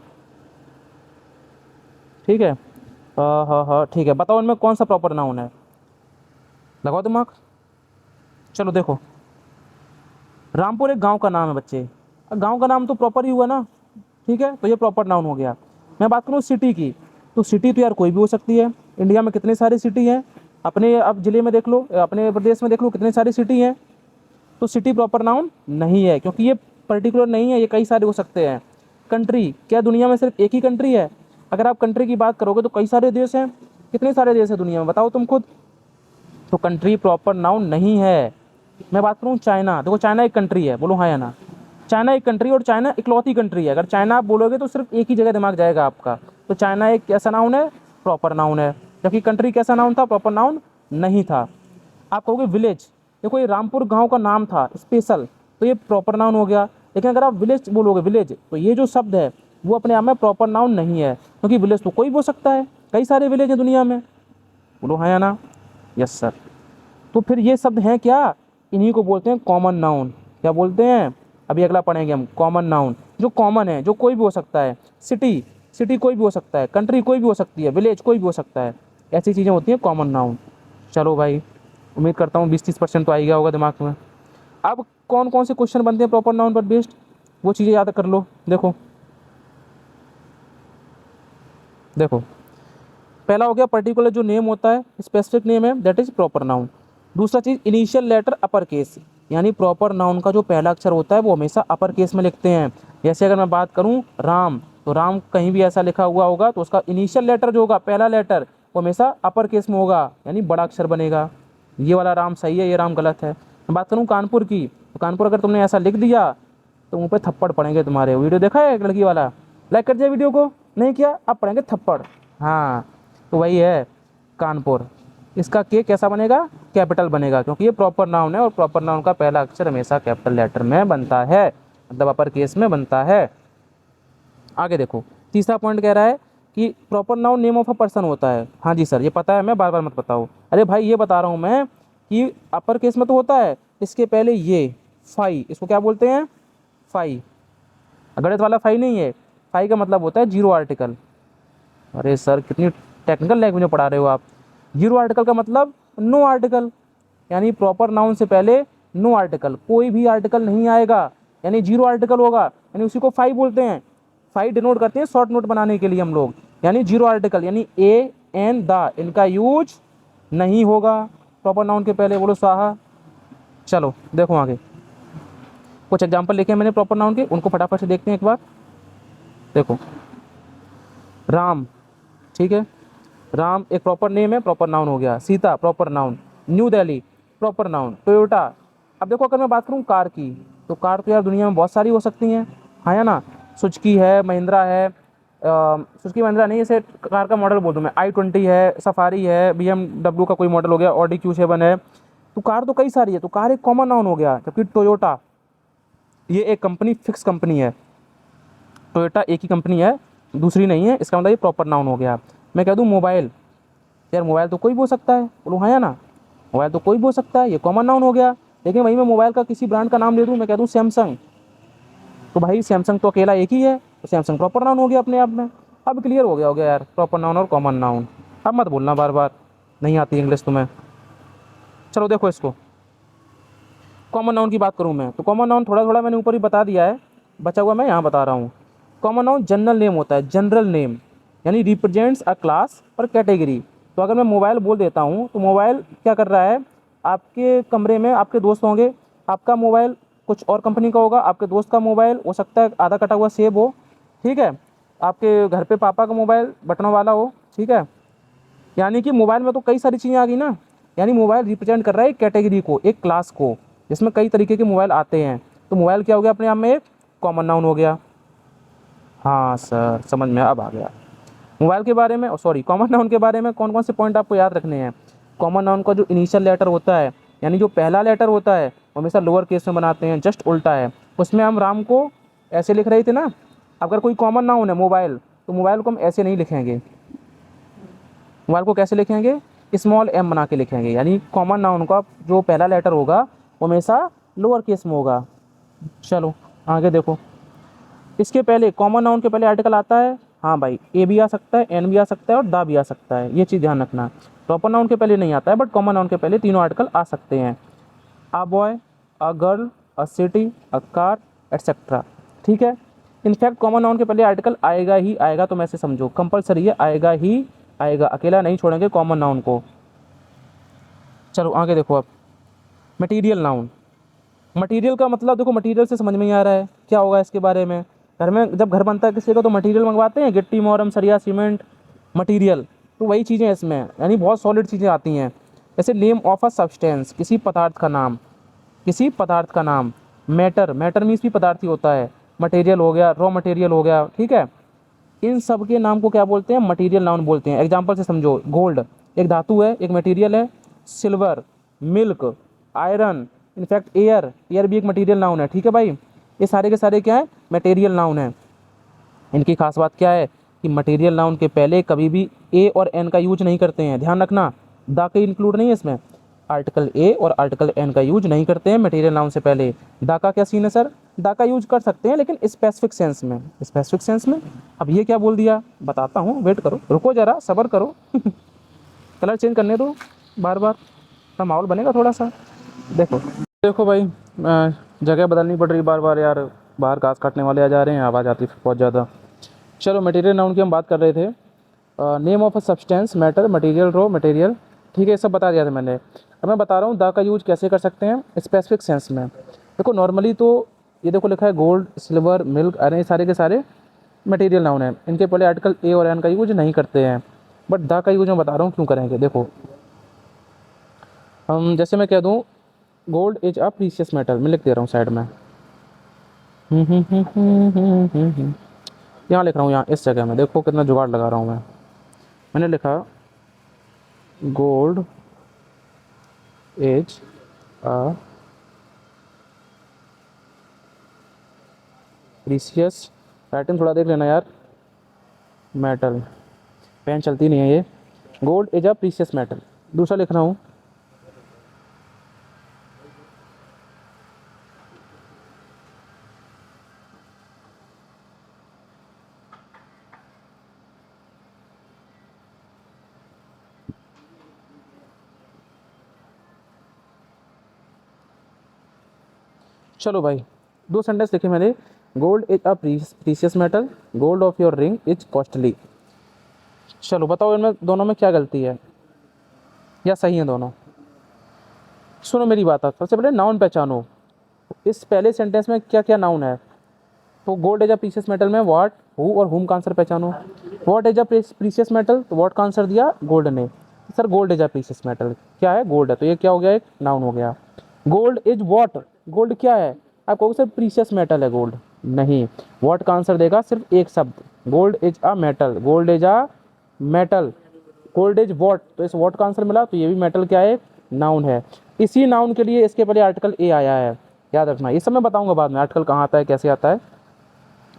ठीक है, हाँ हाँ ठीक है, बताओ इनमें कौन सा प्रॉपर नाउन है? लगाओ दिमाग। चलो देखो, रामपुर एक गांव का नाम है बच्चे, गांव का नाम तो प्रॉपर ही हुआ ना, ठीक है, तो ये प्रॉपर नाउन हो गया। मैं बात करूँ सिटी की, तो सिटी तो यार कोई भी हो सकती है। इंडिया में कितने सारे सिटी हैं, अपने अब ज़िले में देख लो, अपने प्रदेश में देख लो कितने सारे सिटी हैं, तो सिटी प्रॉपर नाउन नहीं है, क्योंकि ये पर्टिकुलर नहीं है, ये कई सारे हो सकते हैं। कंट्री, क्या दुनिया में सिर्फ एक ही कंट्री है? अगर आप कंट्री की बात करोगे तो कई सारे देश हैं। कितने सारे देश हैं दुनिया में, बताओ तुम खुद। तो कंट्री प्रॉपर नाउन नहीं है। मैं बात करूँ चाइना, देखो चाइना एक कंट्री है, बोलो हाँ या ना? चाइना एक कंट्री, और चाइना इकलौती कंट्री है। अगर चाइना आप बोलोगे तो सिर्फ एक ही जगह दिमाग जाएगा आपका। तो चाइना एक कैसा नाउन है? प्रॉपर नाउन है। जबकि कंट्री कैसा नाउन था? प्रॉपर नाउन नहीं था। आप कहोगे विलेज, देखो ये रामपुर गांव का नाम था स्पेशल, तो ये प्रॉपर नाउन हो गया। लेकिन अगर आप विलेज बोलोगे, विलेज, तो ये जो शब्द है वो अपने आप में प्रॉपर नाउन नहीं है, क्योंकि विलेज तो कोई भी हो सकता है, कई सारे विलेज हैं दुनिया में। बोलो हाँ या ना? Yes sir. तो फिर ये शब्द हैं क्या? इन्हीं को बोलते हैं कॉमन नाउन। क्या बोलते हैं? अभी अगला पढ़ेंगे हम, कॉमन नाउन, जो कॉमन है, जो कोई भी हो सकता है। सिटी, सिटी कोई भी हो सकता है, कंट्री कोई भी हो सकती है, विलेज कोई भी हो सकता है, ऐसी चीज़ें होती हैं कॉमन नाउन। चलो भाई, उम्मीद करता हूँ 20-30% तो आ ही गया होगा दिमाग में। अब कौन कौन से क्वेश्चन बनते हैं प्रॉपर नाउन पर बेस्ड, वो चीज़ें याद कर लो। देखो देखो, पहला हो गया पर्टिकुलर जो नेम होता है, स्पेसिफिक नेम है, दैट इज प्रॉपर नाउन। दूसरा चीज़ इनिशियल लेटर अपर केस, यानी प्रॉपर नाउन का जो पहला अक्षर होता है वो हमेशा अपर केस में लिखते हैं। जैसे अगर मैं बात करूँ राम, तो राम कहीं भी ऐसा लिखा हुआ होगा तो उसका इनिशियल लेटर जो होगा, पहला लेटर, वो हमेशा अपर केस में होगा, यानी बड़ा अक्षर बनेगा। ये वाला राम सही है, ये राम गलत है। मैं बात करूँ कानपुर की, तो कानपुर अगर तुमने ऐसा लिख दिया तो मुँह पे थप्पड़ पड़ेंगे तुम्हारे। वीडियो देखा है एक लड़की वाला? लाइक कर दिया वीडियो को, नहीं किया, अब पढ़ेंगे थप्पड़। हाँ, तो वही है कानपुर। इसका के कैसा बनेगा, कैपिटल बनेगा, क्योंकि ये प्रॉपर नाउन है और प्रॉपर नाउन का पहला अक्षर हमेशा कैपिटल लेटर में बनता है, मतलब अपर केस में बनता है। आगे देखो, तीसरा पॉइंट कह रहा है कि proper noun name of a person होता है। हाँ जी सर, ये पता है, मैं बार बार मत बताओ। अरे भाई ये बता रहा हूँ मैं कि अपर केस में तो होता है, इसके पहले ये फाई, इसको क्या बोलते हैं, फाई। गणित वाला फाई नहीं है, फाई का मतलब होता है जीरो आर्टिकल। अरे सर कितनी टेक्निकल लैंग्वेज में पढ़ा रहे हो आप। जीरो आर्टिकल का मतलब नो आर्टिकल, यानी प्रॉपर नाउन से पहले नो आर्टिकल, कोई भी आर्टिकल नहीं आएगा, यानी जीरो आर्टिकल होगा, यानी उसी को फाई बोलते हैं। फाई डिनोट करते हैं शॉर्ट नोट बनाने के लिए हम लोग, यानी जीरो आर्टिकल, यानी ए एन द, इनका यूज नहीं होगा प्रॉपर नाउन के पहले। बोलो स्वाहा। चलो देखो आगे, कुछ एग्जाम्पल लिखे हैं मैंने प्रॉपर नाउन के, उनको फटाफट से देखते हैं एक बार। देखो राम, ठीक है, राम एक प्रॉपर नेम है, प्रॉपर नाउन हो गया। Sita proper noun. New Delhi proper noun. Toyota. अब देखो अगर मैं बात करूँ कार की, तो कार तो यार दुनिया में बहुत सारी हो सकती हैं, हाँ या ना। सुजुकी है, महिंद्रा है, सुजुकी महिंद्रा नहीं, जैसे कार का मॉडल बोल दूँ मैं, i20 है, सफारी है, BMW का कोई मॉडल हो गया, ऑडी Q7 है। तो कार तो कई सारी है, तो कार एक कॉमन नाउन हो गया। जबकि टोयोटा ये एक कंपनी, फिक्स कंपनी है, टोयोटा एक ही कंपनी है, दूसरी नहीं है, इसका मतलब ये प्रॉपर नाउन हो गया। मैं कह दूँ मोबाइल, यार मोबाइल तो कोई बोल सकता है, बोलो हाँ या ना, मोबाइल तो कोई बोल सकता है, ये कॉमन नाउन हो गया। लेकिन वहीं मैं मोबाइल का किसी ब्रांड का नाम ले दूँ, मैं कह दूँ सैमसंग, तो भाई सैमसंग तो अकेला एक ही है, तो सैमसंग प्रॉपर नाउन हो गया अपने आप में। अब क्लियर हो गया यार, प्रॉपर नाउन और कॉमन नाउन। अब मत बोलना बार बार, नहीं आती इंग्लिश तुम्हें। चलो देखो इसको, कॉमन नाउन की बात करूँ मैं, तो कॉमन नाउन थोड़ा थोड़ा मैंने ऊपर ही बता दिया है, बचा हुआ मैं यहाँ बता रहा हूँ। कॉमन नाउन जनरल नेम होता है, जनरल नेम, यानी रिप्रेजेंट्स अ क्लास और कैटेगरी। तो अगर मैं मोबाइल बोल देता हूँ, तो मोबाइल क्या कर रहा है, आपके कमरे में आपके दोस्त होंगे, आपका मोबाइल कुछ और कंपनी का होगा, आपके दोस्त का मोबाइल हो सकता है आधा कटा हुआ सेब हो, ठीक है, आपके घर पे पापा का मोबाइल बटनों वाला हो, ठीक है। यानी कि मोबाइल में तो कई सारी चीज़ें आ गई ना, यानी मोबाइल रिप्रेजेंट कर रहा है एक कैटेगरी को, एक क्लास को, जिसमें कई तरीके के मोबाइल आते हैं। तो मोबाइल क्या हो गया अपने आप में, एक कॉमन नाउन हो गया। हाँ सर समझ में अब आ गया। मोबाइल के बारे में, सॉरी कॉमन नाउन के बारे में कौन कौन से पॉइंट आपको याद रखने हैं। कॉमन नाउन का जो इनिशियल लेटर होता है, यानी जो पहला लेटर होता है, वो हमेशा लोअर केस में बनाते हैं, जस्ट उल्टा है। उसमें हम राम को ऐसे लिख रहे थे ना, अगर कोई कॉमन नाउन है मोबाइल, तो मोबाइल को हम ऐसे नहीं लिखेंगे, मोबाइल को कैसे लिखेंगे, स्मॉल m बना के लिखेंगे। यानी कॉमन नाउन का जो पहला लेटर होगा वो हमेशा लोअर केस में होगा। चलो आगे देखो, इसके पहले कॉमन नाउन के पहले आर्टिकल आता है, हाँ भाई ए भी आ सकता है, एन भी आ सकता है और दा भी आ सकता है, ये चीज़ ध्यान रखना। प्रॉपर नाउन के पहले नहीं आता है, बट कॉमन नाउन के पहले तीनों आर्टिकल आ सकते हैं। A boy, a girl, a city, a car, etcetera, ठीक है। इनफैक्ट कॉमन नाउन के पहले आर्टिकल आएगा ही आएगा, तो मैं ऐसे समझो कंपलसरी है, आएगा ही आएगा, अकेला नहीं छोड़ेंगे कॉमन नाउन को। चलो आगे देखो अब, मटीरियल नाउन। मटीरियल का मतलब देखो, मटीरियल से समझ में ही आ रहा है क्या होगा इसके बारे में। घर में जब घर बनता है किसी का, तो मटीरियल मंगवाते हैं, गिट्टी मोरम सरिया सीमेंट मटीरियल, तो वही चीज़ें इसमें, यानी बहुत सॉलिड चीज़ें आती हैं। जैसे नेम ऑफ अ सब्सटेंस, किसी पदार्थ का नाम, किसी पदार्थ का नाम। मैटर, मैटर मीन्स भी पदार्थ ही होता है। मटेरियल हो गया, रॉ मटेरियल हो गया, ठीक है। इन सब के नाम को क्या बोलते हैं, मटेरियल नाउन बोलते हैं। एग्जांपल से समझो, गोल्ड एक धातु है, एक मटेरियल है। Silver, milk, iron, in fact air, air भी एक मटेरियल नाउन है, ठीक है भाई। ये सारे के सारे क्या है, मटेरियल नाउन है। इनकी खास बात क्या है कि मटेरियल नाउन के पहले कभी भी ए और एन का यूज नहीं करते हैं, ध्यान रखना। द के इंक्लूड नहीं है इसमें, आर्टिकल ए और आर्टिकल एन का यूज नहीं करते हैं मटेरियल नाउन से पहले। द का क्या सीन है सर, द का यूज कर सकते हैं लेकिन स्पेसिफिक सेंस में, स्पेसिफिक सेंस में। अब ये क्या बोल दिया बताता हूँ, वेट करो, रुको जरा, सब्र करो कलर चेंज करने दो बार बार, थोड़ा माहौल बनेगा थोड़ा सा। देखो देखो भाई, जगह बदलनी पड़ रही बार बार यार, बाहर घास काटने वाले आ जा रहे हैं, आवाज़ आती है बहुत ज़्यादा। चलो मटेरियल नाउन की हम बात कर रहे थे। Name of a substance, matter, material, raw material, ठीक है, ये सब बता दिया था मैंने। अब मैं बता रहा हूँ द का यूज कैसे कर सकते हैं स्पेसिफिक सेंस में। देखो नॉर्मली तो ये देखो लिखा है गोल्ड, सिल्वर, मिल्क, अरे सारे के सारे मटेरियल नाउन है, इनके पहले आर्टिकल ए और एन का यूज नहीं करते हैं। बट द का यूज मैं बता रहा हूँ क्यों करेंगे। देखो हम जैसे मैं कह दूँ gold is a precious metal, मैं लिख दे रहा हूँ साइड में। यहाँ लिख रहा हूँ, यहाँ इस जगह में देखो कितना जुगाड़ लगा रहा हूँ मैं। मैंने लिखा gold is a precious, writing थोड़ा देख लेना यार, मेटल, पेन चलती नहीं है ये। Gold is a precious metal. दूसरा लिख रहा हूँ, चलो भाई दो सेंटेंस लिखे मैंने, gold is a precious metal, gold of your ring is costly. चलो बताओ इनमें दोनों में क्या गलती है या सही है दोनों। सुनो मेरी बात, आप सबसे पहले नाउन पहचानो, इस पहले सेंटेंस में क्या क्या नाउन है। तो gold as a precious metal में व्हाट, हु और हुम का आंसर पहचानो। What as a precious metal, तो व्हाट का आंसर दिया गोल्ड ने। Sir gold as a precious metal क्या है, गोल्ड है, तो ये क्या हो गया, एक नाउन हो गया। गोल्ड इज व्हाट, गोल्ड क्या है, आप कहोगे सर प्रीसियस मेटल है गोल्ड, नहीं, व्हाट का आंसर देगा सिर्फ एक शब्द, gold is a metal, gold is a metal, gold is what, तो इस व्हाट का आंसर मिला, तो ये भी मेटल क्या है, नाउन है। इसी नाउन के लिए इसके पहले आर्टिकल ए आया है, याद रखना, ये सब मैं बताऊंगा बाद में आर्टिकल कहाँ आता है कैसे आता है।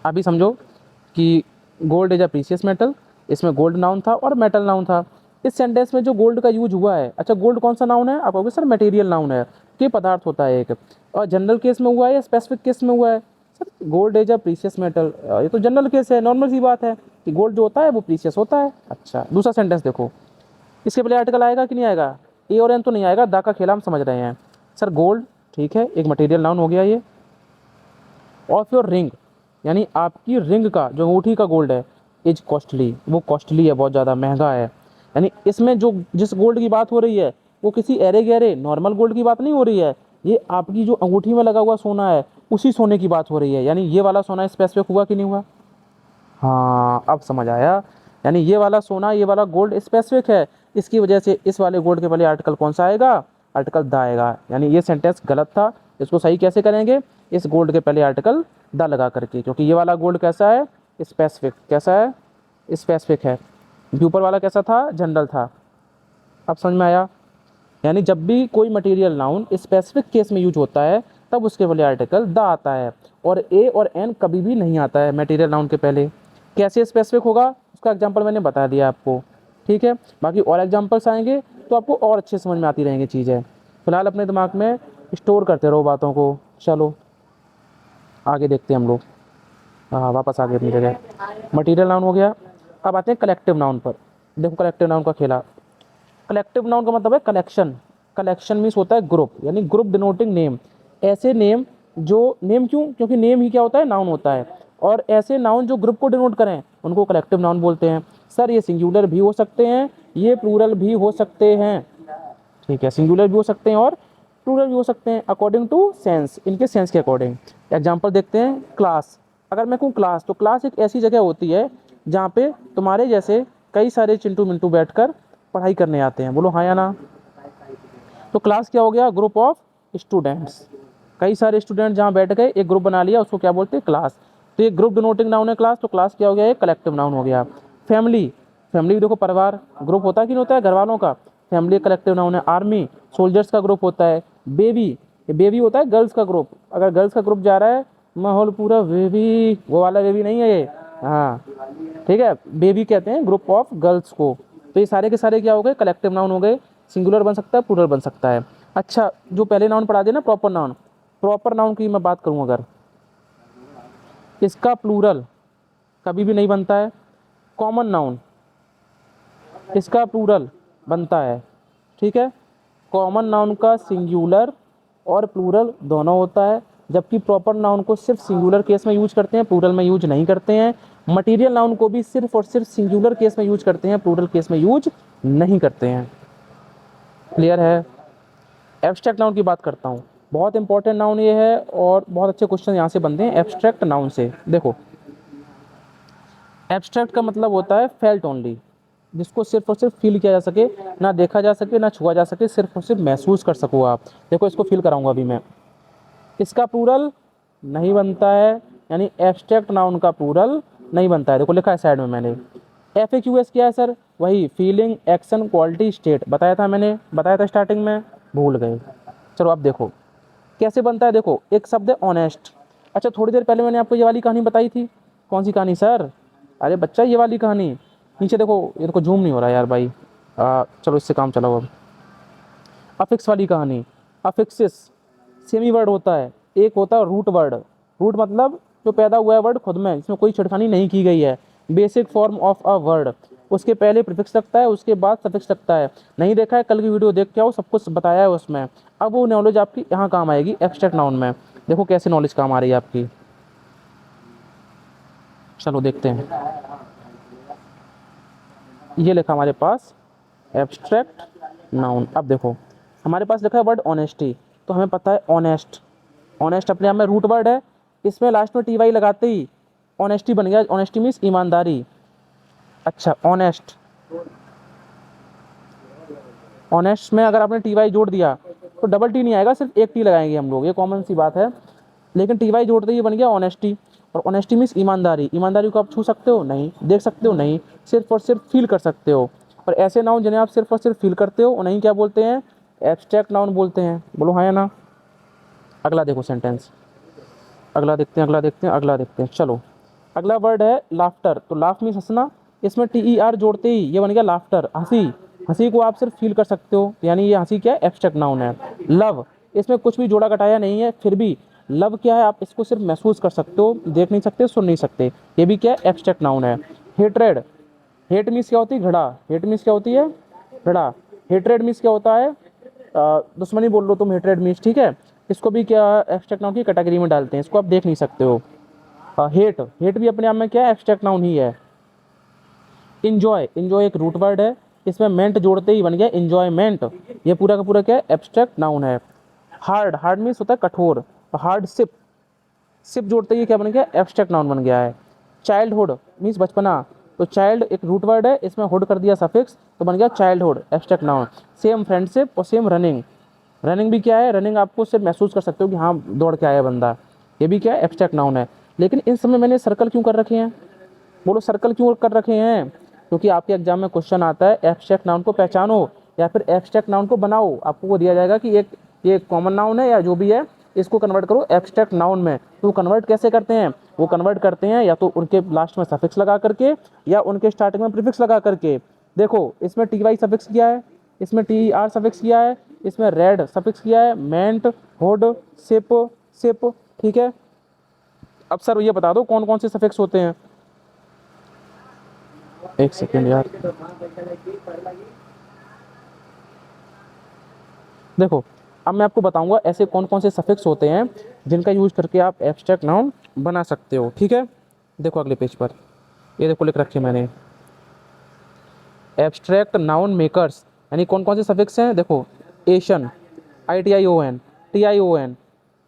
अभी समझो कि gold is a precious metal, इसमें गोल्ड नाउन था और मेटल नाउन था। इस सेंटेंस में जो गोल्ड का यूज हुआ है, अच्छा गोल्ड कौन सा नाउन है, आप कहोगे सर मटेरियल नाउन है, कि पदार्थ होता है एक, और जनरल केस में हुआ है या स्पेसिफिक केस में हुआ है। Sir gold is a precious metal, ये तो जनरल केस है, नॉर्मल सी बात है कि गोल्ड जो होता है वो प्रीसियस होता है। अच्छा दूसरा सेंटेंस देखो, इसके पहले आर्टिकल आएगा कि नहीं आएगा, ए और एन तो नहीं आएगा, दा का खेला हम समझ रहे हैं। सर गोल्ड ठीक है, एक मटेरियल नाउन हो गया ये, ऑफ योर रिंग यानी आपकी रिंग का जो अंगूठी का गोल्ड है, इज कॉस्टली, वो कॉस्टली है, बहुत ज़्यादा महंगा है। यानी इसमें जो जिस गोल्ड की बात हो रही है वो किसी एरे गहरे नॉर्मल गोल्ड की बात नहीं हो रही है, ये आपकी जो अंगूठी में लगा हुआ सोना है उसी सोने की बात हो रही है। यानी ये वाला सोना स्पेसिफिक हुआ कि नहीं हुआ, हाँ अब समझ आया। यानी ये वाला सोना, ये वाला गोल्ड स्पेसिफिक है, इसकी वजह से इस वाले गोल्ड के पहले आर्टिकल कौन सा आएगा, आर्टिकल द आएगा। यानी ये सेंटेंस गलत था, इसको सही कैसे करेंगे, इस गोल्ड के पहले आर्टिकल द लगा करके, क्योंकि ये वाला गोल्ड कैसा है, स्पेसिफिक, कैसा है, स्पेसिफिक है। ऊपर वाला कैसा था, जनरल था। अब समझ में आया। यानी जब भी कोई मटेरियल नाउन स्पेसिफिक केस में यूज होता है तब उसके पहले आर्टिकल द आता है, और ए और एन कभी भी नहीं आता है मटेरियल नाउन के पहले। कैसे स्पेसिफिक होगा उसका एग्जांपल मैंने बता दिया आपको, ठीक है। बाकी और एग्जांपल्स आएंगे तो आपको और अच्छे समझ में आती रहेंगी चीज़ें। फिलहाल अपने दिमाग में स्टोर करते रहो बातों को। चलो आगे देखते हैं हम लोग, हाँ वापस आगे अपनी जगह। मटेरियल नाउन हो गया, अब आते हैं कलेक्टिव नाउन पर। देखो कलेक्टिव नाउन का खेला, कलेक्टिव नाउन का मतलब है कलेक्शन, कलेक्शन मीन्स होता है ग्रुप, यानी ग्रुप डिनोटिंग नेम, ऐसे नेम जो, नेम क्यों, क्योंकि नेम ही क्या होता है, नाउन होता है, और ऐसे नाउन जो ग्रुप को डिनोट करें उनको कलेक्टिव नाउन बोलते हैं। सर ये सिंगुलर भी हो सकते हैं, ये प्लूरल भी हो सकते हैं, ठीक है, सिंगुलर भी हो सकते हैं और प्लूरल भी हो सकते हैं अकॉर्डिंग टू सेंस, इनके सेंस के अकॉर्डिंग। एग्जाम्पल देखते हैं, क्लास, अगर मैं कहूँ क्लास, तो क्लास एक ऐसी जगह होती है जहाँ पे तुम्हारे जैसे कई सारे चिंटू मिंटू बैठकर पढ़ाई करने आते हैं, बोलो हाँ या ना। तो क्लास क्या हो गया, ग्रुप ऑफ स्टूडेंट्स, कई सारे स्टूडेंट जहाँ बैठ गए एक ग्रुप बना लिया, उसको क्या बोलते हैं, क्लास। तो ये ग्रुप डिनोटिंग नाउन है क्लास, तो क्लास क्या हो गया, एक कलेक्टिव नाउन हो गया। फैमिली, फैमिली भी देखो परिवार ग्रुप होता है कि नहीं होता है, घर वालों का, फैमिली कलेक्टिव नाउन है। आर्मी सोल्जर्स का ग्रुप होता है। बेबी, ये बेबी होता है गर्ल्स का ग्रुप, अगर गर्ल्स का ग्रुप जा रहा है माहौल पूरा बेबी, वो वाला बेबी नहीं है ये, हाँ ठीक है, बेबी कहते हैं ग्रुप ऑफ गर्ल्स को। तो ये सारे के सारे क्या हो गए, कलेक्टिव नाउन हो गए, सिंगुलर बन सकता है, प्लूरल बन सकता है। अच्छा जो पहले नाउन पढ़ा दिया ना प्रॉपर नाउन, प्रॉपर नाउन की मैं बात करूं अगर, इसका प्लूरल कभी भी नहीं बनता है। कॉमन नाउन, इसका प्लूरल बनता है, ठीक है। कॉमन नाउन का सिंगुलर और प्लूरल दोनों होता है, जबकि प्रॉपर नाउन को सिर्फ सिंगुलर केस में यूज करते हैं, प्लूरल में यूज नहीं करते हैं। मटेरियल नाउन को भी सिर्फ और सिर्फ सिंगुलर केस में यूज करते हैं, प्लूरल केस में यूज नहीं करते हैं। क्लियर है। एब्स्ट्रैक्ट नाउन की बात करता हूँ, बहुत इंपॉर्टेंट नाउन ये है और बहुत अच्छे क्वेश्चन यहाँ से बनते हैं एब्स्ट्रैक्ट नाउन से। देखो एब्स्ट्रैक्ट का मतलब होता है फेल्ट ओनली, जिसको सिर्फ और सिर्फ फील किया जा सके, ना देखा जा सके ना छुआ जा सके, सिर्फ और सिर्फ महसूस कर सको आप। देखो इसको फील कराऊंगा अभी मैं। इसका प्लूरल नहीं बनता है, यानी एब्स्ट्रैक्ट नाउन का प्लूरल नहीं बनता है। देखो लिखा है साइड में मैंने। FAQS क्या है सर? वही फीलिंग, एक्शन, क्वालिटी, स्टेट बताया था मैंने, बताया था स्टार्टिंग में, भूल गए। चलो अब देखो कैसे बनता है। देखो एक शब्द है ऑनेस्ट। अच्छा थोड़ी देर पहले मैंने आपको ये वाली कहानी बताई थी। कौन सी कहानी सर? अरे बच्चा ये वाली कहानी, नीचे देखो, ये देखो जूम नहीं हो रहा यार भाई। चलो इससे काम चलाओ अब। अफिक्स वाली कहानी। अफिक्सिस सेमी वर्ड होता है, एक होता है रूट वर्ड। रूट मतलब जो पैदा हुआ है वर्ड खुद में, इसमें कोई छिड़खानी नहीं की गई है। Basic form of a word, उसके पहले प्रीफिक्स लगता है, उसके बाद सफिक्स लगता है। नहीं देखा है कल की वीडियो देख के आओ, सब कुछ बताया है उसमें। अब वो नॉलेज आपकी यहाँ काम आएगी एब्स्ट्रैक्ट नाउन में। देखो कैसे नॉलेज काम आ रही है आपकी। चलो देखते हैं। ये लिखा हमारे पास एब्स्ट्रैक्ट नाउन। अब देखो हमारे पास लिखा है वर्ड ऑनेस्टी, तो हमें पता है ऑनेस्ट। ऑनेस्ट अपने आप में रूट वर्ड है, इसमें लास्ट में TY लगाते ही ऑनेस्टी बन गया। ऑनेस्टी मीन्स ईमानदारी। अच्छा ऑनेस्ट, ऑनेस्ट में अगर आपने TY जोड़ दिया तो डबल T नहीं आएगा, सिर्फ एक T लगाएंगे हम लोग, ये कॉमन सी बात है। लेकिन TY जोड़ते ही बन गया ऑनेस्टी। और ऑनेस्टी मीन्स ईमानदारी। ईमानदारी को आप छू सकते हो? नहीं। देख सकते हो? नहीं। सिर्फ और सिर्फ फील कर सकते हो। और ऐसे नाउन जिन्हें आप सिर्फ और सिर्फ फील करते हो उन्हें क्या बोलते हैं? एब्स्ट्रैक्ट नाउन बोलते हैं। बोलो हाँ या ना। अगला देखो सेंटेंस, अगला देखते हैं, अगला देखते हैं, अगला देखते हैं। चलो अगला वर्ड है लाफ्टर। तो लाफ मीन्स हंसना, इसमें TER जोड़ते ही ये बन गया लाफ्टर, हंसी। हंसी को आप सिर्फ फील कर सकते हो, यानी ये हंसी क्या है? एब्स्ट्रैक्ट नाउन है। लव, इसमें कुछ भी जोड़ा घटाया नहीं है, फिर भी लव क्या है? आप इसको सिर्फ महसूस कर सकते हो, देख नहीं सकते, सुन नहीं सकते। ये भी क्या है? एब्स्ट्रैक्ट नाउन है। हेट्रेड, हेट मीन्स क्या होती है? घृणा। हेट मीन्स क्या होती है? घृणा। हेट्रेड मीन्स क्या होता है? दुश्मनी बोल लो तुम, हेट्रेड मीन्स, ठीक है। इसको भी क्या एब्स्ट्रैक्ट नाउन की कैटेगरी में डालते हैं, इसको आप देख नहीं सकते हो। हेट, हेट भी अपने आप में क्या है? एब्स्ट्रैक्ट नाउन ही है। इंजॉय, इंजॉय एक रूट वर्ड है, इसमें मेंट जोड़ते ही बन गया इंजॉयमेंट। ये पूरा का पूरा क्या है? एब्स्ट्रैक्ट नाउन है। हार्ड, हार्ड मीन्स होता है कठोर। हार्डशिप, शिप जोड़ते ही क्या बन गया? एब्स्ट्रैक्ट नाउन बन गया है। चाइल्डहुड मीन्स बचपना, तो चाइल्ड एक रूट वर्ड है, इसमें हुड कर दिया सफिक्स तो बन गया childhood, abstract noun. Same friendship और सेम रनिंग। रनिंग भी क्या है? रनिंग आपको सिर्फ महसूस कर सकते हो कि हाँ दौड़ के आया बंदा, ये भी क्या है? एब्स्ट्रैक्ट नाउन है। लेकिन इन समय मैंने सर्कल क्यों कर रखे हैं? बोलो सर्कल क्यों कर रखे हैं? क्योंकि आपके एग्जाम में क्वेश्चन आता है एब्स्ट्रैक्ट नाउन को पहचानो या फिर एब्स्ट्रैक्ट नाउन को बनाओ। आपको वो दिया जाएगा कि एक ये कॉमन नाउन है या जो भी है, इसको कन्वर्ट करो एब्स्ट्रैक्ट नाउन में। तो कन्वर्ट कैसे करते हैं? वो कन्वर्ट करते हैं या तो उनके लास्ट में सफिक्स लगा करके या उनके स्टार्टिंग में प्रीफिक्स लगा करके। देखो इसमें TY सफिक्स किया है, इसमें TER सफिक्स किया है, इसमें रेड सफिक्स किया है, मेंट, हुड, सिप, सिप, ठीक है। अब सर ये बता दो कौन कौन से सफिक्स होते हैं? एक सेकेंड यार, देखो अब मैं आपको बताऊंगा ऐसे कौन कौन से सफिक्स होते हैं जिनका यूज करके आप एब्स्ट्रैक्ट नाउन बना सकते हो, ठीक है। देखो अगले पेज पर ये देखो लिख रखी है मैंने, एब्स्ट्रैक्ट नाउन मेकर्स, यानी कौन कौन से सफिक्स हैं? देखो ation, ITION, TION,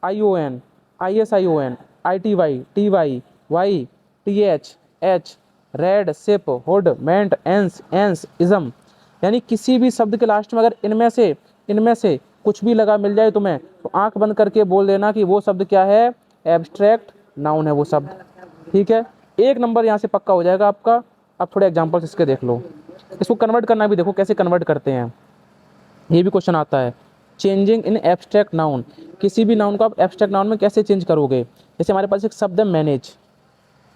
ION, ISION, ITY, TY, Y, TH, H, red, ship, hood, ment, ance, ence, ism. यानी किसी भी शब्द के लास्ट में अगर इनमें से कुछ भी लगा मिल जाए तुम्हें तो आंख बंद करके बोल देना कि वो शब्द क्या है? एब्स्ट्रैक्ट नाउन है वो शब्द, ठीक है। एक नंबर यहाँ से पक्का हो जाएगा आपका। अब थोड़े एग्जांपल्स इसके देख लो, इसको कन्वर्ट करना भी देखो कैसे कन्वर्ट करते हैं, ये भी क्वेश्चन आता है। चेंजिंग इन एब्स्ट्रैक्ट नाउन, किसी भी नाउन को आप एब्स्ट्रैक्ट नाउन में कैसे चेंज करोगे? जैसे हमारे पास एक शब्द है मैनेज,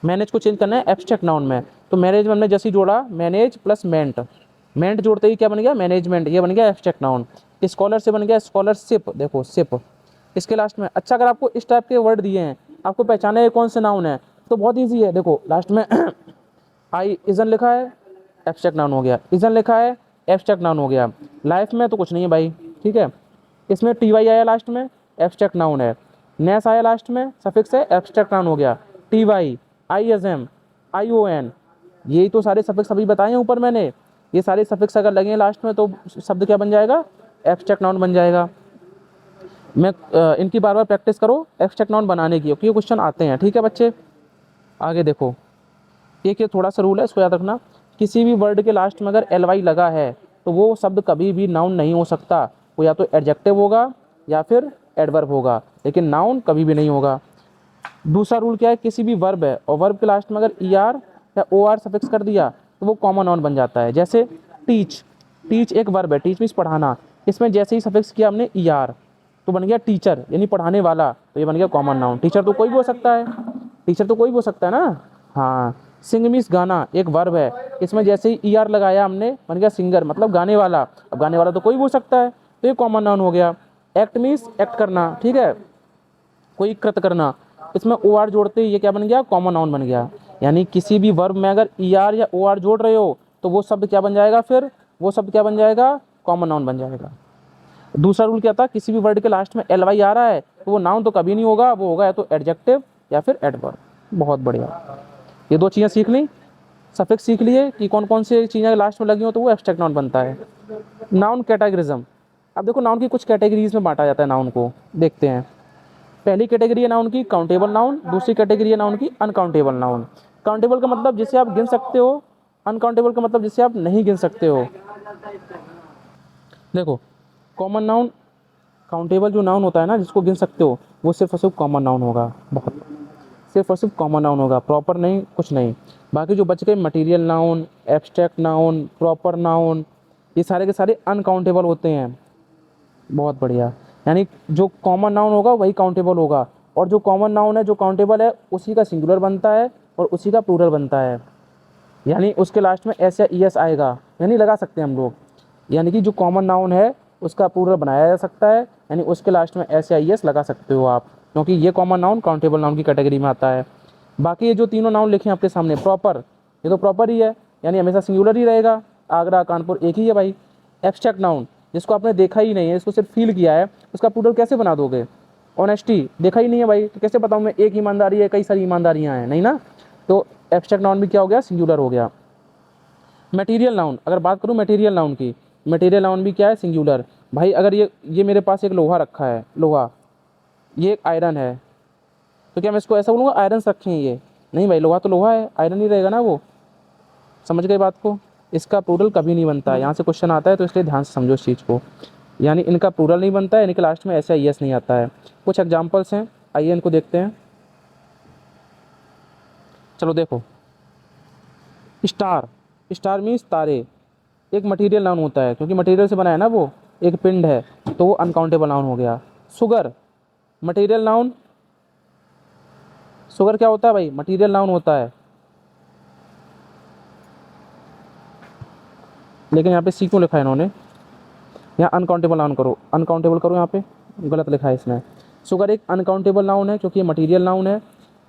मैनेज को चेंज करना है एब्स्ट्रैक्ट नाउन में, तो मैनेज में हमने जैसे ही जोड़ा मैनेज प्लस मेंट, मेंट जोड़ते ही क्या बन गया? मैनेजमेंट, ये बन गया एब्स्ट्रैक्ट नाउन। स्कॉलर से बन गया स्कॉलरशिप, देखो सिप इसके लास्ट में। अच्छा अगर आपको इस टाइप के वर्ड दिए हैं, आपको पहचाना है कौन से नाउन है, तो बहुत ईजी है। देखो लास्ट में आई इजन लिखा है, एब्स्ट्रैक्ट नाउन हो गया। इजन लिखा है, एब्स्ट्रैक्ट नाउन हो गया। लाइफ में तो कुछ नहीं है भाई, ठीक है। इसमें TY आया लास्ट में, एब्स्ट्रैक्ट नाउन है। नेस आया लास्ट में, सफिक्स है, एब्स्ट्रैक्ट नाउन हो गया। TY, ISM, ION, यही तो सारे सफिक्स अभी बताए हैं ऊपर मैंने। ये सारे सफिक्स अगर लगे लास्ट में तो शब्द क्या बन जाएगा? एब्स्ट्रैक्ट नाउन बन जाएगा। मैं इनकी बार बार प्रैक्टिस करो एब्स्ट्रैक्ट नाउन बनाने की, क्योंकि ये क्वेश्चन आते हैं, ठीक है बच्चे। आगे देखो एक ये थोड़ा सा रूल है, इसको याद रखना। किसी भी वर्ड के लास्ट में अगर LY लगा है तो वो शब्द कभी भी नाउन नहीं हो सकता। वो या तो एडजेक्टिव होगा या फिर एडवर्ब होगा, लेकिन नाउन कभी भी नहीं होगा। दूसरा रूल क्या है, किसी भी वर्ब है और वर्ब के लास्ट में अगर er या or सफिक्स कर दिया तो वो कॉमन नाउन बन जाता है। जैसे टीच, टीच एक वर्ब है, टीच मीन्स पढ़ाना, इसमें जैसे ही सफिक्स किया हमने er तो बन गया टीचर यानी पढ़ाने वाला, तो ये बन गया कॉमन नाउन। टीचर तो कोई भी हो सकता है, टीचर तो कोई भी हो सकता है ना। हाँ, सिंग मीन्स गाना, एक वर्ब है, इसमें जैसे ही er लगाया हमने बन गया सिंगर मतलब गाने वाला। अब गाने वाला तो कोई भी हो सकता है, तो ये कॉमन नाउन हो गया। एक्ट मीन्स एक्ट करना, ठीक है, कोई कृत करना, इसमें ओ आर जोड़ते ही ये क्या बन गया, कॉमन नाउन बन गया। यानी किसी भी वर्ब में अगर ई आर या ओ आर जोड़ रहे हो तो वो शब्द क्या बन जाएगा, फिर वो शब्द क्या बन जाएगा, कॉमन नाउन बन जाएगा। दूसरा रूल क्या था, किसी भी वर्ड के लास्ट में एल वाई आ रहा है तो वो नाउन तो कभी नहीं होगा, वो होगा या तो एडजेक्टिव या फिर एडवर्ब। बहुत बढ़िया, ये दो चीज़ें सीख ली, सफिक्स सीख लिए कि कौन कौन सी चीज़ें लास्ट में लगी हो तो वो एब्स्ट्रैक्ट नाउन बनता है। नाउन कैटेगरिज्म, अब देखो नाउन की कुछ कैटेगरीज में बांटा जाता है नाउन को, देखते हैं। पहली कैटेगरी है नाउन की काउंटेबल नाउन, दूसरी कैटेगरी है नाउन की अनकाउंटेबल नाउन। काउंटेबल का मतलब जिसे आप गिन सकते हो, अनकाउंटेबल का मतलब जिसे आप नहीं गिन सकते हो। देखो कॉमन नाउन, काउंटेबल जो नाउन होता है ना जिसको गिन सकते हो वो सिर्फ और सिर्फ कॉमन नाउन होगा, बहुत सिर्फ और सिर्फ कॉमन नाउन होगा, प्रॉपर नहीं, कुछ नहीं। बाकी जो बच गए material noun, abstract noun, proper noun, ये सारे के सारे अनकाउंटेबल होते हैं। बहुत बढ़िया, यानी जो कॉमन नाउन होगा वही काउंटेबल होगा, और जो कॉमन नाउन है जो काउंटेबल है उसी का सिंगुलर बनता है और उसी का प्लूरल बनता है। यानी उसके लास्ट में एस या ई एस आएगा, यानी लगा सकते हैं हम लोग, यानी कि जो कॉमन नाउन है उसका प्लूरल बनाया जा सकता है, यानी उसके लास्ट में एस या ई एस लगा सकते हो आप, क्योंकि ये कॉमन नाउन काउंटेबल नाउन की कैटेगरी में आता है। बाकी ये जो तीनों नाउन लिखे हैं आपके सामने, प्रॉपर, ये तो प्रॉपर ही है, यानी हमेशा सिंगुलर ही रहेगा, आगरा कानपुर एक ही है भाई। एब्स्ट्रैक्ट नाउन, जिसको आपने देखा ही नहीं है, इसको सिर्फ फील किया है, उसका प्लूरल कैसे बना दोगे। ऑनेस्टी, देखा ही नहीं है भाई तो कैसे बताऊँ मैं, एक ईमानदारी है, कई सारी ईमानदारियाँ हैं, नहीं ना, तो एब्स्ट्रैक्ट नाउन भी क्या हो गया, सिंगुलर हो गया। मटेरियल नाउन, अगर बात करूँ मटेरियल नाउन की, मटेरियल नाउन भी क्या है, सिंगुलर। भाई अगर ये मेरे पास एक लोहा रखा है, लोहा, ये एक आयरन है, तो क्या मैं इसको ऐसा बोलूँगा आयरन रखे हैं ये, नहीं भाई, लोहा तो लोहा है, आयरन ही रहेगा ना वो। समझ गए बात को, इसका प्लूरल कभी नहीं बनता है, यहाँ से क्वेश्चन आता है तो इसलिए ध्यान से समझो इस चीज़ को, यानी इनका प्लूरल नहीं बनता है, इनके लास्ट में ऐसा यस नहीं आता है। कुछ एग्जांपल्स हैं, आइए इनको देखते हैं। चलो देखो, स्टार, स्टार मीन्स तारे, एक मटेरियल नाउन होता है क्योंकि मटेरियल से बना है ना, वो एक पिंड है, तो वो अनकाउंटेबल नाउन हो गया। शुगर, मटेरियल नाउन, शुगर क्या होता है भाई, मटेरियल नाउन होता है, लेकिन यहाँ पे सी क्यों लिखा है इन्होंने, यहाँ अनकाउंटेबल नाउन करो, अनकाउंटेबल करो, यहाँ पे गलत लिखा है इसमें। शुगर एक अनकाउंटेबल नाउन है क्योंकि ये मटेरियल नाउन है।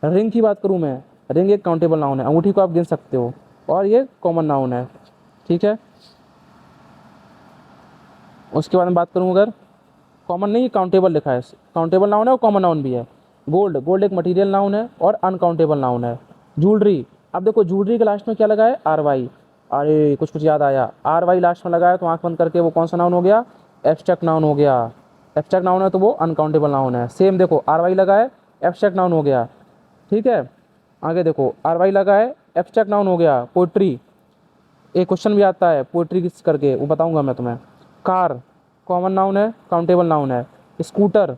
रिंग की बात करूँ मैं, रिंग एक काउंटेबल नाउन है, अंगूठी को आप गिन सकते हो, और ये कॉमन नाउन है, ठीक है। उसके बाद में बात करूँ, अगर कॉमन नहीं, काउंटेबल लिखा है, काउंटेबल नाउन है और कॉमन नाउन भी है। गोल्ड, गोल्ड एक मटेरियल नाउन है और अनकाउंटेबल नाउन है। ज्वेलरी, अब देखो ज्वेलरी के लास्ट में क्या लगा है, आर वाई, अरे कुछ कुछ याद आया, आर वाई लास्ट में लगा है तो आंख बंद करके वो कौन सा नाउन हो गया, एब्स्ट्रैक्ट नाउन हो गया। एब्स्ट्रैक्ट नाउन है तो वो अनकाउंटेबल नाउन है। सेम देखो आर वाई लगा है, एब्स्ट्रैक्ट नाउन हो गया, ठीक है। आगे देखो आर वाई लगा है, एब्स्ट्रैक्ट नाउन हो गया। पोइट्री, एक क्वेश्चन भी आता है पोइट्री किस करके, वो बताऊंगा मैं तुम्हें। कार, कॉमन नाउन है, काउंटेबल नाउन है। Scooter,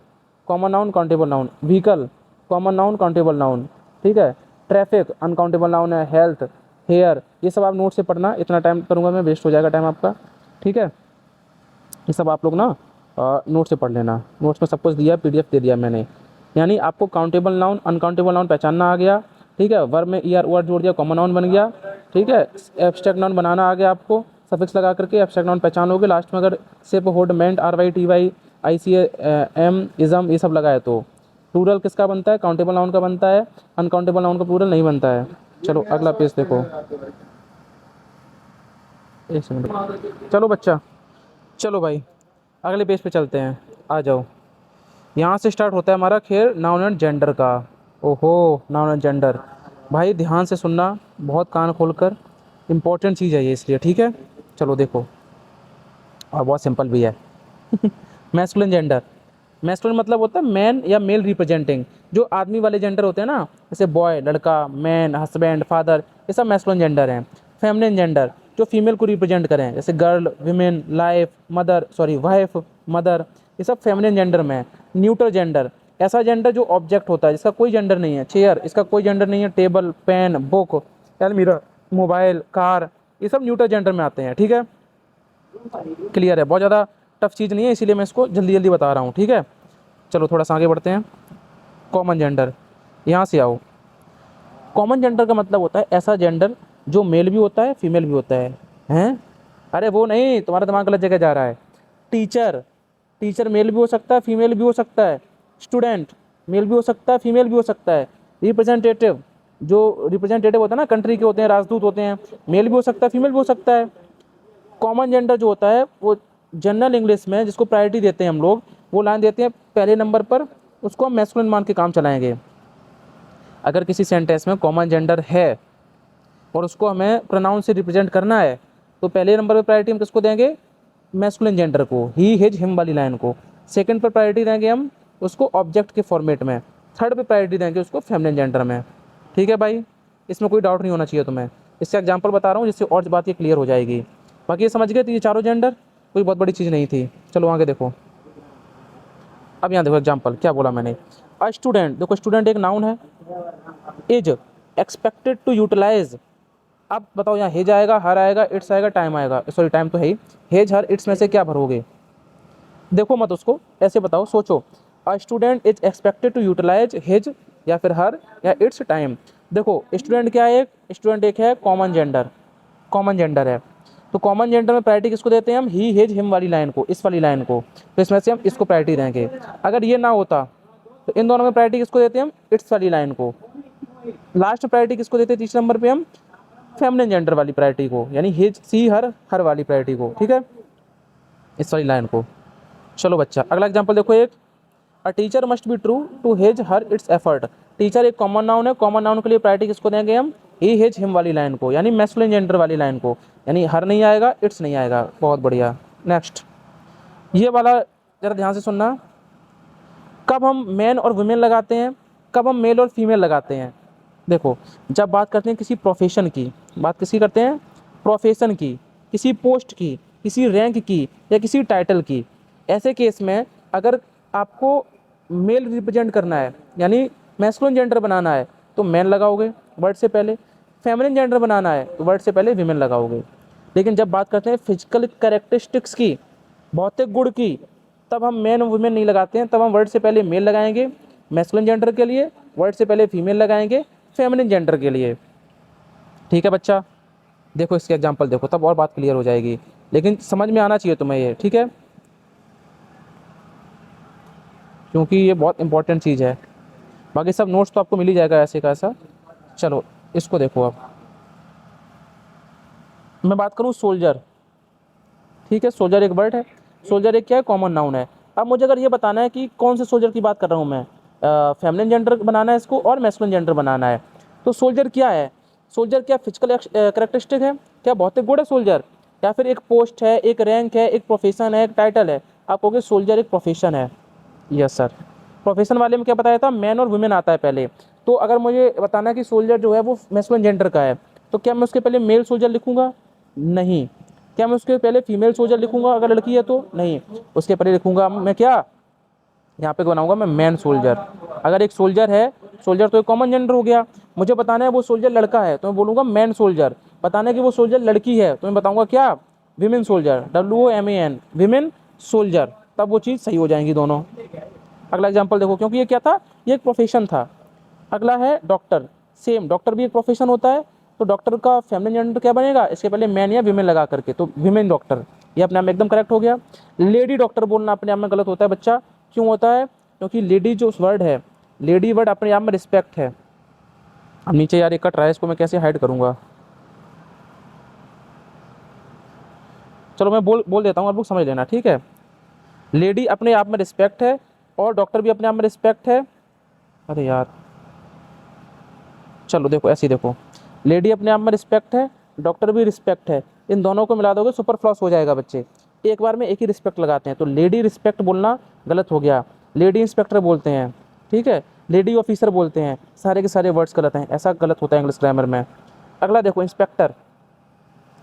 common noun, countable noun. Vehicle, common noun, countable noun, ठीक है। ट्रैफिक, अनकाउंटेबल नाउन है। हेल्थ, हेयर, ये सब आप नोट से पढ़ना, इतना टाइम करूँगा मैं, वेस्ट हो जाएगा टाइम आपका, ठीक है। ये सब आप लोग ना नोट से पढ़ लेना, नोट्स में सब कुछ दिया, पीडीएफ दे दिया मैंने। यानी आपको काउंटेबल नाउन, अनकाउंटेबल नाउन पहचानना आ गया, ठीक है। वर्ब में ई आर ओ आर जोड़ दिया, कॉमन नाउन बन गया, ठीक है। एब्स्ट्रैक्ट नाउन बनाना आ गया आपको, सफिक्स लगा करके एब्स्ट्रैक्ट नाउन पहचानोगे, लास्ट में अगर सिर्फ हुड, मेंट, आर वाई टी वाई आई सी एम, इज़म, ये सब लगाए तो प्लूरल किसका बनता है, काउंटेबल नाउन का बनता है, अनकाउंटेबल नाउन का प्लूरल नहीं बनता है। चलो अगला पेज देखो, एक मिनट, चलो बच्चा, चलो भाई अगले पेज पे चलते हैं, आ जाओ। यहाँ से स्टार्ट होता है हमारा खेल नाउन एंड जेंडर का। ओहो, नाउन एंड जेंडर, भाई ध्यान से सुनना, बहुत कान खोलकर, इंपॉर्टेंट चीज़ है ये इसलिए, ठीक है। चलो देखो, और बहुत सिंपल भी है। मैस्कुलिन जेंडर, मैस्कुलिन मतलब होता है मैन या मेल रिप्रेजेंटिंग, जो आदमी वाले जेंडर होते हैं ना, जैसे बॉय लड़का, मैन हस्बैंड, फादर, ये सब मैस्कुलिन जेंडर हैं। फेमिनिन जेंडर, जो फीमेल को रिप्रेजेंट करें, जैसे girl, women, life, mother, sorry wife, mother, ये सब फेमिनिन जेंडर में है। न्यूट्रल जेंडर, ऐसा जेंडर जो ऑब्जेक्ट होता है, जिसका कोई जेंडर नहीं है। चेयर, इसका कोई जेंडर नहीं है। टेबल, पेन, बुक, अलमीरा, मोबाइल, कार, ये सब न्यूट्रल जेंडर में आते हैं। ठीक है, क्लियर है? बहुत ज़्यादा टफ चीज़ नहीं है, इसीलिए मैं इसको जल्दी जल्दी बता रहा हूँ। ठीक है, चलो थोड़ा सा आगे बढ़ते हैं। कॉमन जेंडर, यहाँ से आओ। कॉमन जेंडर का मतलब होता है ऐसा जेंडर जो मेल भी होता है, फीमेल भी होता है। हैं? अरे वो नहीं, तुम्हारा दिमाग गलत जगह जा रहा है। टीचर, टीचर मेल भी हो सकता है, फीमेल भी हो सकता है। स्टूडेंट मेल भी हो सकता है, फीमेल भी हो सकता है। रिप्रेजेंटेटिव, जो रिप्रेजेंटेटिव होता है ना, कंट्री के होते हैं, राजदूत होते हैं, मेल भी हो सकता है, फीमेल भी हो सकता है। कॉमन जेंडर जो होता है वो जनरल इंग्लिश में जिसको प्रायोरिटी देते हैं हम लोग, वो लाइन देते हैं पहले नंबर पर, उसको हम मैस्कुलिन मान के काम चलाएंगे। अगर किसी सेंटेंस में कॉमन जेंडर है और उसको हमें प्रोनाउन से रिप्रेजेंट करना है, तो पहले नंबर पर प्रायोरिटी हम किसको देंगे? मैस्कुलिन जेंडर को, ही हिज हिम वाली लाइन को। सेकंड पर प्रायोरिटी देंगे हम उसको ऑब्जेक्ट के फॉर्मेट में। थर्ड पे प्रायोरिटी देंगे उसको फेमिनिन जेंडर में। ठीक है भाई, इसमें कोई डाउट नहीं होना चाहिए तुम्हें। इससे एग्जांपल बता रहा हूँ जिससे और बात ये क्लियर हो जाएगी। बाकी ये समझ गए? तो ये चारों जेंडर कोई बहुत बड़ी चीज़ नहीं थी। चलो आगे देखो। अब यहाँ देखो एग्जाम्पल क्या बोला मैंने। अ स्टूडेंट, देखो स्टूडेंट एक नाउन है। इज एक्सपेक्टेड टू यूटिलाइज, अब बताओ यहाँ हेज आएगा, हर आएगा, इट्स आएगा, टाइम आएगा। सॉरी टाइम तो है ही। हेज, हर, इट्स में से क्या भरोगे? देखो मत उसको, ऐसे बताओ, सोचो। A student is expected to utilise his या फिर हर या इट्स टाइम। देखो स्टूडेंट क्या है? स्टूडेंट एक है कॉमन जेंडर, कॉमन जेंडर है। तो कॉमन जेंडर में प्रायोरिटी किसको देते हैं हम? ही हिज हिम वाली लाइन को, इस वाली लाइन को। तो इसमें से हम इसको प्रायोरिटी देंगे। अगर ये ना होता तो इन दोनों में प्रायोरिटी किसको देते हैं हम? इट्स वाली लाइन को। लास्ट प्रायोरिटी किसको देते हैं तीसरे नंबर पे हम? फेमिनिन जेंडर वाली प्रायोरिटी को, यानी हिज, सी, हर वाली प्रायोरिटी को। ठीक है, इस वाली लाइन को। चलो बच्चा अगला एग्जांपल देखो। एक, a teacher must be true to his her its effort. Teacher एक कॉमन नाउन है, कॉमन नाउन के लिए प्रायोरिटी किसको देंगे हम? ही हिज हिम वाली लाइन को, यानी मैस्कुलिन जेंडर वाली लाइन को। यानी हर नहीं आएगा, इट्स नहीं आएगा। बहुत बढ़िया। नेक्स्ट, ये वाला जरा ध्यान से सुनना। कब हम मैन और वुमेन लगाते हैं, कब हम मेल और फीमेल लगाते हैं? देखो जब बात करते हैं किसी प्रोफेशन की, बात किसी करते हैं? प्रोफेशन की, किसी पोस्ट की, किसी रैंक की या किसी टाइटल की। ऐसे केस में अगर आपको मेल रिप्रेजेंट करना है, यानी मैस्कुलिन जेंडर बनाना है, तो मैन लगाओगे वर्ड से पहले। फेमिनिन जेंडर बनाना है तो वर्ड से पहले विमेन लगाओगे। लेकिन जब बात करते हैं फिजिकल कैरेक्टरिस्टिक्स की, भौतिक गुण की, तब हम मैन और वुमेन नहीं लगाते हैं। तब हम वर्ड से पहले मेल लगाएंगे मैस्कुलिन जेंडर के लिए, वर्ड से पहले फीमेल लगाएंगे फेमिनिन जेंडर के लिए। ठीक है बच्चा, देखो इसके एग्जांपल देखो, तब और बात क्लियर हो जाएगी। लेकिन समझ में आना चाहिए तुम्हें ये, ठीक है, क्योंकि ये बहुत इंपॉर्टेंट चीज़ है। बाकी सब नोट्स तो आपको मिल ही जाएगा ऐसे का ऐसा। चलो इसको देखो। अब मैं बात करूँ सोल्जर। ठीक है, सोल्जर एक वर्ड है। सोल्जर एक क्या है? कॉमन नाउन है। अब मुझे अगर ये बताना है कि कौन से सोल्जर की बात कर रहा हूँ मैं, फेमिनिन जेंडर बनाना है इसको और मैस्कुलिन जेंडर बनाना है, तो सोल्जर क्या है? सोल्जर क्या फिजिकल कैरेक्टरिस्टिक है? क्या भौतिक गुण है सोल्जर? या फिर एक पोस्ट है, एक रैंक है, एक प्रोफेशन है, एक टाइटल है? आप कहोगे सोल्जर एक प्रोफेशन है। Yes sir. प्रोफेशन वाले में क्या बताया था? मैन और वुमेन आता है पहले। तो अगर मुझे बताना है कि सोल्जर जो है वो मैस्कुलिन जेंडर का है, तो क्या मैं उसके पहले मेल सोल्जर लिखूंगा? नहीं। क्या मैं उसके पहले फीमेल सोल्जर लिखूंगा अगर लड़की है तो? नहीं। उसके पहले लिखूंगा मैं क्या? यहाँ पे बनाऊंगा मैं मैन सोल्जर। अगर एक सोल्जर है, सोल्जर तो एक कॉमन जेंडर हो गया, मुझे बताना है वो सोल्जर लड़का है तो मैं बोलूँगा मैन सोल्जर। बताना है कि वो सोल्जर लड़की है तो मैं बताऊँगा क्या? Women soldier, WOMAN, women soldier. तब वो चीज़ सही हो जाएंगी दोनों। अगला एग्जाम्पल देखो, क्योंकि ये क्या था? ये एक प्रोफेशन था। अगला है डॉक्टर। सेम, डॉक्टर भी एक प्रोफेशन होता है। तो डॉक्टर का फेमिनिन जेंडर क्या बनेगा? इसके पहले मैन या विमेन लगा करके, तो विमेन डॉक्टर। ये अपने आप में एकदम करेक्ट हो गया। लेडी डॉक्टर बोलना अपने आप में गलत होता है बच्चा। क्यों होता है? क्योंकि लेडी जो वर्ड है, लेडी वर्ड अपने आप में रिस्पेक्ट है। अब नीचे यार एक कट रहा है, इसको मैं कैसे हाइड करूँगा? चलो मैं बोल देता हूँ, आप लोग समझ लेना, ठीक है। लेडी अपने आप में रिस्पेक्ट है और डॉक्टर भी अपने आप में रिस्पेक्ट है। अरे यार, चलो देखो ऐसे ही देखो, लेडी अपने आप में रिस्पेक्ट है, डॉक्टर भी रिस्पेक्ट है। इन दोनों को मिला दोगे सुपर फ्लॉस हो जाएगा बच्चे। एक बार में एक ही रिस्पेक्ट लगाते हैं, तो लेडी रिस्पेक्ट बोलना गलत हो गया। लेडी इंस्पेक्टर बोलते हैं, ठीक है, लेडी ऑफिसर बोलते हैं, सारे के सारे वर्ड्स गलत हैं। ऐसा गलत होता है इंग्लिश ग्रामर में। अगला देखो इंस्पेक्टर।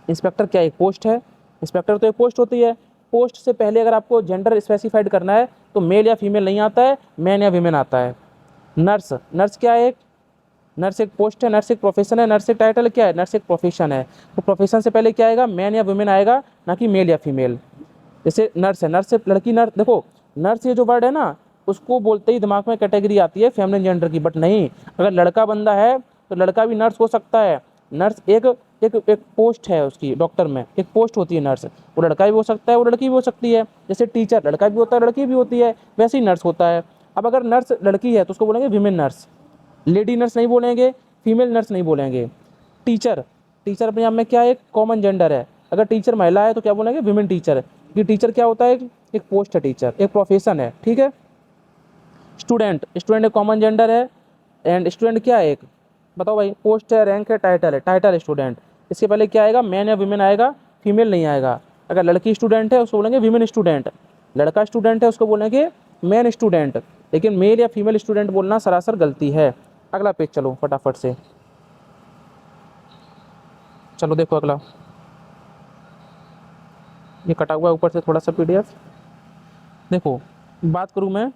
इंस्पेक्टर क्या एक पोस्ट है? इंस्पेक्टर तो एक पोस्ट होती है। पोस्ट से पहले अगर आपको जेंडर स्पेसिफाइड करना है तो मेल या फीमेल नहीं आता है, मैन या वीमेन आता है। नर्स, नर्स क्या है? नर्स एक पोस्ट है, नर्स एक प्रोफेशन है, नर्स एक टाइटल क्या है? नर्स एक प्रोफेशन है। तो प्रोफेशन से पहले क्या आएगा? मैन या वुमेन आएगा, ना कि मेल या फीमेल। जैसे नर्स है, नर्स से लड़की, नर्स, देखो नर्स ये जो वर्ड है ना, उसको बोलते ही दिमाग में कैटेगरी आती है फेमिनिन जेंडर की, बट नहीं, अगर लड़का बंदा है तो लड़का भी नर्स हो सकता है। नर्स एक एक एक पोस्ट है उसकी, डॉक्टर में एक पोस्ट होती है नर्स, वो लड़का भी हो सकता है, वो लड़की भी हो सकती है। जैसे टीचर लड़का भी होता है, लड़की भी होती है, वैसे ही नर्स होता है। अब अगर नर्स लड़की है तो उसको बोलेंगे विमेन नर्स, लेडी नर्स नहीं बोलेंगे, फीमेल नर्स नहीं बोलेंगे। टीचर, टीचर अपने आप में क्या है? एक कॉमन जेंडर है। अगर टीचर महिला है तो क्या बोलेंगे? Women teacher. ये टीचर क्या होता है? एक पोस्ट है, टीचर एक प्रोफेशन है, ठीक है। स्टूडेंट, स्टूडेंट एक कॉमन जेंडर है, एंड स्टूडेंट क्या है? एक बताओ भाई, पोस्ट है, रैंक है, टाइटल है, टाइटल स्टूडेंट। इसके पहले क्या आएगा? मैन या विमेन आएगा, फीमेल नहीं आएगा। अगर लड़की स्टूडेंट है उसको बोलेंगे विमेन स्टूडेंट, लड़का स्टूडेंट है उसको बोलेंगे मैन स्टूडेंट। लेकिन मेल या फीमेल स्टूडेंट बोलना सरासर गलती है। अगला पेज चलो फटाफट से, चलो देखो अगला, ये कटा हुआ है ऊपर से थोड़ा सा पीडीएफ। देखो बात करूँ मैं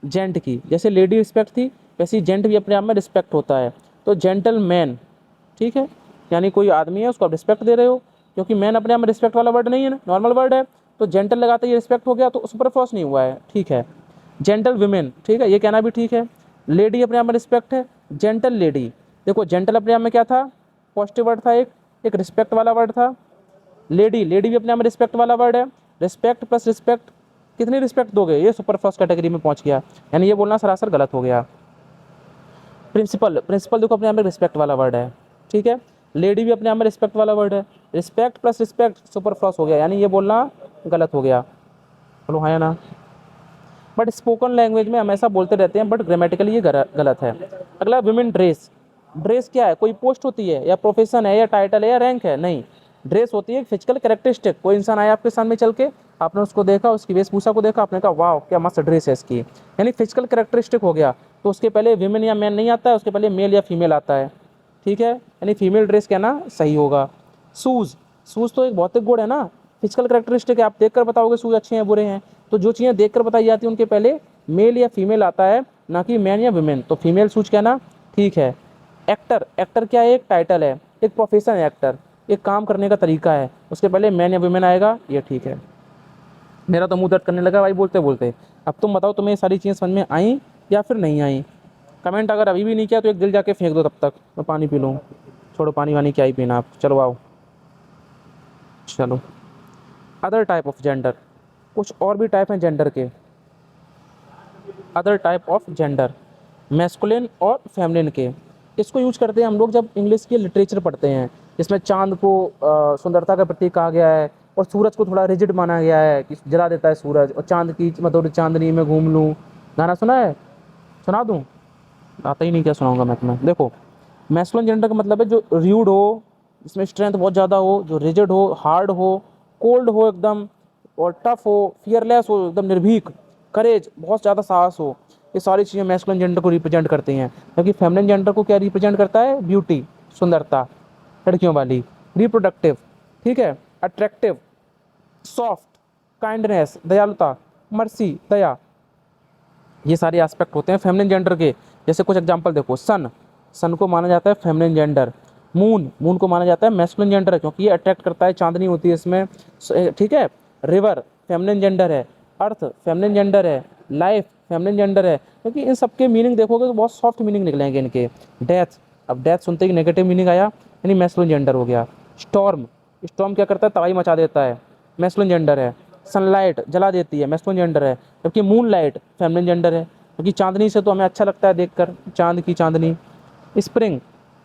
जेंट की, जैसे लेडी रिस्पेक्ट थी वैसे ही जेंट भी अपने आप में रिस्पेक्ट होता है। तो जेंटल मैन, ठीक है, यानी कोई आदमी है उसको आप रिस्पेक्ट दे रहे हो, क्योंकि मैन अपने आप में रिस्पेक्ट वाला वर्ड नहीं है ना, नॉर्मल वर्ड है। तो जेंटल लगाते ही रिस्पेक्ट हो गया, तो सुपर फॉस नहीं हुआ है, ठीक है। जेंटल विमेन, ठीक है, ये कहना भी ठीक है। लेडी अपने आप में रिस्पेक्ट है, जेंटल लेडी। देखो जेंटल अपने आप में क्या था? पॉजिटिव वर्ड था, एक रिस्पेक्ट वाला वर्ड था। लेडी, लेडी भी अपने आप में रिस्पेक्ट वाला वर्ड है। रिस्पेक्ट प्लस रिस्पेक्ट, कितनी रिस्पेक्ट दोगे? ये सुपर फर्स्ट कैटेगरी में पहुंच गया, यानी ये बोलना सरासर गलत हो गया। प्रिंसिपल, प्रिंसिपल देखो अपने आप में रिस्पेक्ट वाला वर्ड है, ठीक है। लेडी भी अपने आप में रिस्पेक्ट वाला वर्ड है। Respect plus respect super floss हो गया, यानी ये बोलना गलत हो गया। बोलो हाँ या ना? बट स्पोकन लैंग्वेज में हम ऐसा बोलते रहते हैं, बट ग्रामेटिकली ये गलत है। अगला विमेन ड्रेस। ड्रेस क्या है? कोई पोस्ट होती है, या प्रोफेशन है, या टाइटल है, या रैंक है? नहीं, ड्रेस होती है फिजिकल कैरेक्टरिस्टिक। कोई इंसान आया आपके सामने चल के, आपने उसको देखा, उसकी वेशभूषा को देखा, आपने कहा वाह क्या मस्त ड्रेस है इसकी, यानी फिजिकल कैरेक्टरिस्टिक हो गया। तो उसके पहले विमेन या मैन नहीं आता है, उसके पहले मेल या फीमेल आता है, ठीक है, यानी फीमेल ड्रेस कहना सही होगा। शूज़, शूज़ तो एक भौतिक गुण है ना, फिजिकल कैरेक्टरिस्टिक है, आप देख कर बताओगे शूज़ अच्छे हैं बुरे हैं। तो जो चीज़ें देख कर बताई जाती हैं उनके पहले मेल या फीमेल आता है, ना कि मैन या विमेन। तो फीमेल शूज़ कहना ठीक है। एक्टर, एक्टर क्या है? एक टाइटल है, एक प्रोफेशन है एक्टर, एक काम करने का तरीका है, उसके पहले मैन या विमेन आएगा, ये ठीक है। मेरा तो मुंह दर्द करने लगा भाई बोलते बोलते। अब तुम बताओ तुम्हें ये सारी चीज़ें समझ में आई या फिर नहीं आई? कमेंट अगर अभी भी नहीं किया तो एक दिल जाके फेंक दो, तब तक मैं पानी पी लूँ। छोड़ो पानी वानी क्या ही पीना, आप चलो आओ। चलो अदर टाइप ऑफ जेंडर, कुछ और भी टाइप हैं जेंडर के। Other type of gender, masculine और फेमिनिन के। इसको यूज करते हैं हम लोग जब इंग्लिश के लिटरेचर पढ़ते हैं, जिसमें चांद को सुंदरता का प्रतीक कहा गया है, और सूरज को थोड़ा रिजिड माना गया है कि जला देता है सूरज, और चांद की मतलब चांदनी में घूम लूँ। गाना सुना है? सुना दूँ? आता ही नहीं, क्या सुनाऊंगा मैं तुम्हें। देखो मैस्कुलिन जेंडर का मतलब है जो र्यूड हो, जिसमें स्ट्रेंथ बहुत ज़्यादा हो, जो रिजिड हो, हार्ड हो, कोल्ड हो एकदम, और टफ हो, फियरलेस हो, एकदम निर्भीक, करेज, बहुत ज़्यादा साहस हो। ये सारी चीज़ें मैस्कुलिन जेंडर को रिप्रेजेंट करती हैं। क्योंकि फेमिनिन जेंडर को क्या रिप्रेजेंट करता है? ब्यूटी, सुंदरता, लड़कियों वाली। रिप्रोडक्टिव, ठीक है, अट्रैक्टिव, सॉफ्ट, काइंडनेस, दयालुता, मर्सी, दया, ये सारे एस्पेक्ट होते हैं फेमिनिन जेंडर के। जैसे कुछ एग्जांपल देखो, सन, सन को माना जाता है फेमिनिन जेंडर। मून, मून को माना जाता है मैस्कुलिन जेंडर, क्योंकि ये अट्रैक्ट करता है, चांदनी होती है इसमें, ठीक है। रिवर फेमिनिन जेंडर है। अर्थ फेमिनिन जेंडर है। लाइफ फेमिनिन जेंडर है, क्योंकि इन सब के मीनिंग देखोगे तो बहुत सॉफ्ट मीनिंग निकलेंगे इनके। डेथ, अब डेथ सुनते ही नेगेटिव मीनिंग आया, यानी मैस्कुलिन जेंडर हो गया। स्टॉर्म, स्टॉर्म क्या करता है? तबाही मचा देता है, मैस्कुलिन जेंडर है। सनलाइट जला देती है, मैस्कुलिन जेंडर है। जबकि मून लाइट फेमिनिन जेंडर है, क्योंकि चांदनी से तो हमें अच्छा लगता है देखकर, चांद की चांदनी। स्प्रिंग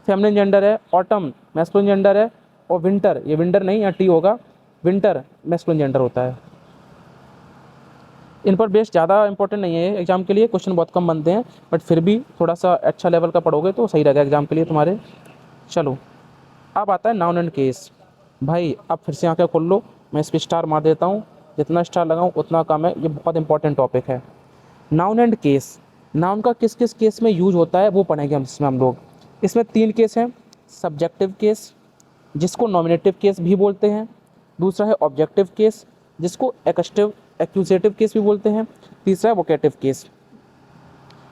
फेमिनिन जेंडर है। ऑटम मैस्कुलिन जेंडर है। और विंटर, ये विंटर नहीं, यहाँ टी होगा, विंटर मैस्कुलिन जेंडर होता है। इन पर बेस ज़्यादा इंपॉर्टेंट नहीं है एग्जाम के लिए, क्वेश्चन बहुत कम बनते हैं, बट फिर भी थोड़ा सा अच्छा लेवल का पढ़ोगे तो सही रहेगा एग्जाम के लिए तुम्हारे। चलो अब आता है नाउन एंड केस। भाई अब फिर से आंखें खोल लो, मैं इस पर स्टार मार देता हूँ, जितना स्टार लगाऊँ उतना कम है, ये बहुत इंपॉर्टेंट टॉपिक है। नाउन एंड केस, नाउन का किस किस केस में यूज होता है वो पढ़ेंगे हम लोग। इसमें 3 केस हैं। सब्जेक्टिव केस, जिसको नॉमिनेटिव केस भी बोलते हैं। दूसरा है ऑब्जेक्टिव केस, जिसको एक्स्टिव एक्यूजेटिव केस भी बोलते हैं। तीसरा है वोकेटिव केस।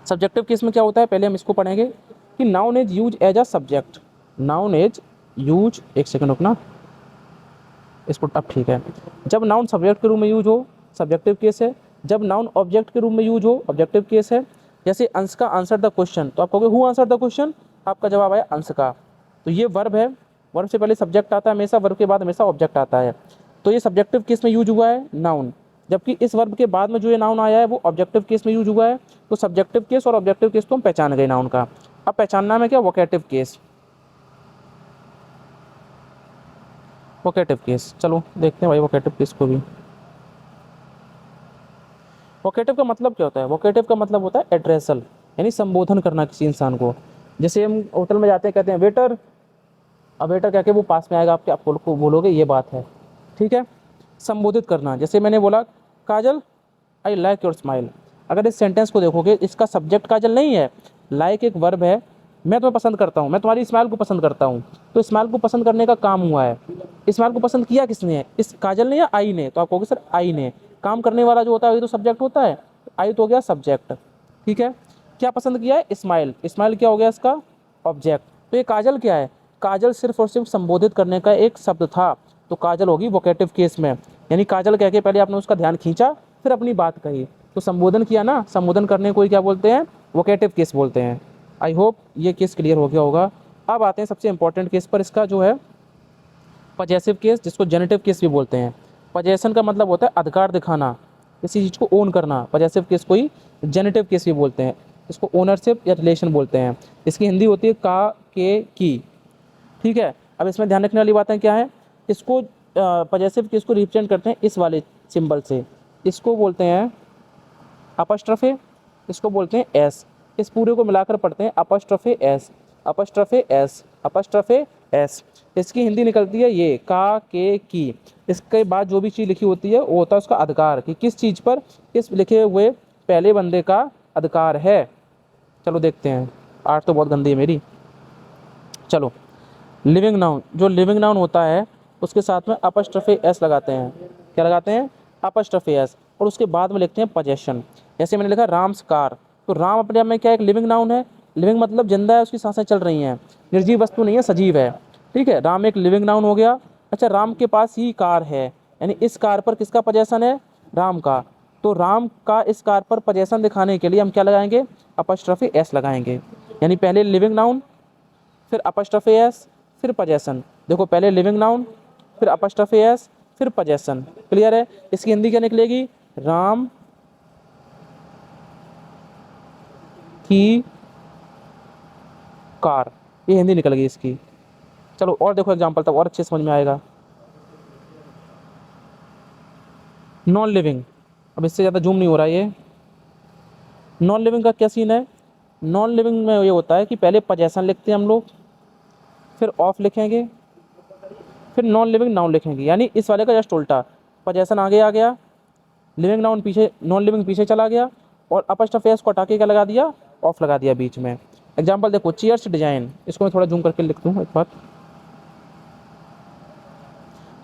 सब्जेक्टिव केस में क्या होता है, पहले हम इसको पढ़ेंगे कि noun is use as a subject. Noun is use, एक सेकंड रुकना, इसको अब ठीक है। जब नाउन सब्जेक्ट के रूप में यूज हो, सब्जेक्टिव केस है। जब नाउन ऑब्जेक्ट के रूप में यूज हो, ऑब्जेक्टिव केस है। जैसे अंश का आंसर द क्वेश्चन, तो आप कहोगे हु आंसर द क्वेश्चन, आपका जवाब आया अंश का, तो ये वर्ब है। वर्ब से पहले सब्जेक्ट आता है हमेशा, वर्ब के बाद हमेशा ऑब्जेक्ट आता है, तो ये सब्जेक्टिव केस में यूज हुआ है नाउन। जबकि इस वर्ब के बाद में जो ये नाउन आया है वो ऑब्जेक्टिव केस में यूज हुआ है। तो सब्जेक्टिव केस और ऑब्जेक्टिव केस तो हम पहचान गए नाउन का। अब पहचानना है क्या, वोकेटिव केस। वोकेटिव केस, चलो देखते हैं भाई वोकेटिव केस को भी। वोकेटिव का मतलब क्या होता है, वोकेटिव का मतलब होता है एड्रेसल, यानी संबोधन करना किसी इंसान को। जैसे हम होटल में जाते हैं, कहते हैं वेटर, अब वेटर कह के वो पास में आएगा आपके, आप को बोलोगे ये बात है, ठीक है। संबोधित करना, जैसे मैंने बोला काजल आई लाइक योर स्माइल, अगर इस सेंटेंस को देखोगे इसका सब्जेक्ट काजल नहीं है, लाइक एक वर्ब है, मैं तुम्हें पसंद करता हूँ, मैं तुम्हारी स्माइल को पसंद करता हूँ, तो स्माइल को पसंद करने का काम हुआ है। स्माइल को पसंद किया किसने है, इस काजल ने या आई ने, तो आप कहोगे सर आई ने। काम करने वाला जो होता है वही तो सब्जेक्ट होता है, आई तो हो गया सब्जेक्ट, ठीक है। क्या पसंद किया है, स्माइल, स्माइल क्या हो गया इसका ऑब्जेक्ट। तो ये काजल क्या है, काजल सिर्फ और सिर्फ संबोधित करने का एक शब्द था, तो काजल होगी वोकेटिव केस में। यानी काजल कह के पहले आपने उसका ध्यान खींचा, फिर अपनी बात कही, तो संबोधन किया ना, संबोधन करने को ही क्या बोलते हैं, वोकेटिव केस बोलते हैं। आई होप ये केस क्लियर हो गया होगा। अब आते हैं सबसे इंपॉर्टेंट केस पर, इसका जो है पजेसिव केस, जिसको जेनेटिव केस भी बोलते हैं। पजेशन का मतलब होता है अधिकार दिखाना, किसी चीज़ को ओन करना। पजेसिव केस को ही जेनेटिव केस भी बोलते हैं, इसको ओनरशिप या रिलेशन बोलते हैं। इसकी हिंदी होती है का, के, की, ठीक है। अब इसमें ध्यान रखने वाली बातें क्या है, इसको पजेसिव केस को रिप्रेजेंट करते हैं इस वाले सिंबल से, इसको बोलते हैं अपस्ट्रफे, इसको बोलते हैं एस। इस पूरे को मिलाकर पढ़ते हैं अपस्ट्रफे एस, अपस्ट्रफे एस, अपस्ट्रफे एस। इसकी हिंदी निकलती है ये का, के, की। इसके बाद जो भी चीज़ लिखी होती है वो होता है उसका अधिकार, कि किस चीज़ पर किस लिखे हुए पहले बंदे का अधिकार है। चलो देखते हैं, आर्ट तो बहुत गंदी है मेरी। चलो लिविंग नाउन, जो लिविंग नाउन होता है उसके साथ में अपस्ट्रफे एस लगाते हैं, क्या लगाते हैं, अपस्ट्रफे एस, और उसके बाद में लिखते हैं पजेशन। जैसे मैंने लिखा राम्स कार, तो राम अपने आप में क्या एक लिविंग नाउन है, लिविंग मतलब जिंदा है, उसकी सांसें चल रही हैं, निर्जीव वस्तु नहीं है, सजीव है, ठीक है। राम एक लिविंग नाउन हो गया। अच्छा, राम के पास ही कार है, यानी इस कार पर किसका पजेशन है, राम का, तो राम का इस कार पर पजेशन दिखाने के लिए हम क्या लगाएंगे, अपस्ट्रफे एस लगाएंगे। यानी पहले लिविंग नाउन, फिर अपस्ट्रफे एस, फिर पजेशन। देखो पहले लिविंग नाउन, फिर अपस्ट्रफे एस, फिर पजेशन, क्लियर है। इसकी हिंदी क्या निकलेगी, राम की कार, ये हिंदी निकल गई इसकी। चलो और देखो एग्जांपल, तब और अच्छे समझ में आएगा। नॉन लिविंग, अब इससे ज़्यादा जूम नहीं हो रहा ये। नॉन लिविंग का क्या सीन है, नॉन लिविंग में ये होता है कि पहले पजेशन लिखते हैं हम लोग, फिर ऑफ लिखेंगे, फिर नॉन लिविंग नाउन लिखेंगे, यानी इस वाले का जस्ट उल्टा, पजेशन आगे आ गया, लिविंग नाउन पीछे, नॉन लिविंग पीछे चला गया, और अपस्ट्रफे एस को हटा के क्या लगा दिया, ऑफ लगा दिया बीच में। एग्जांपल देखो, चेयर्स डिजाइन, इसको मैं थोड़ा जूम करके लिख दूँ एक बार।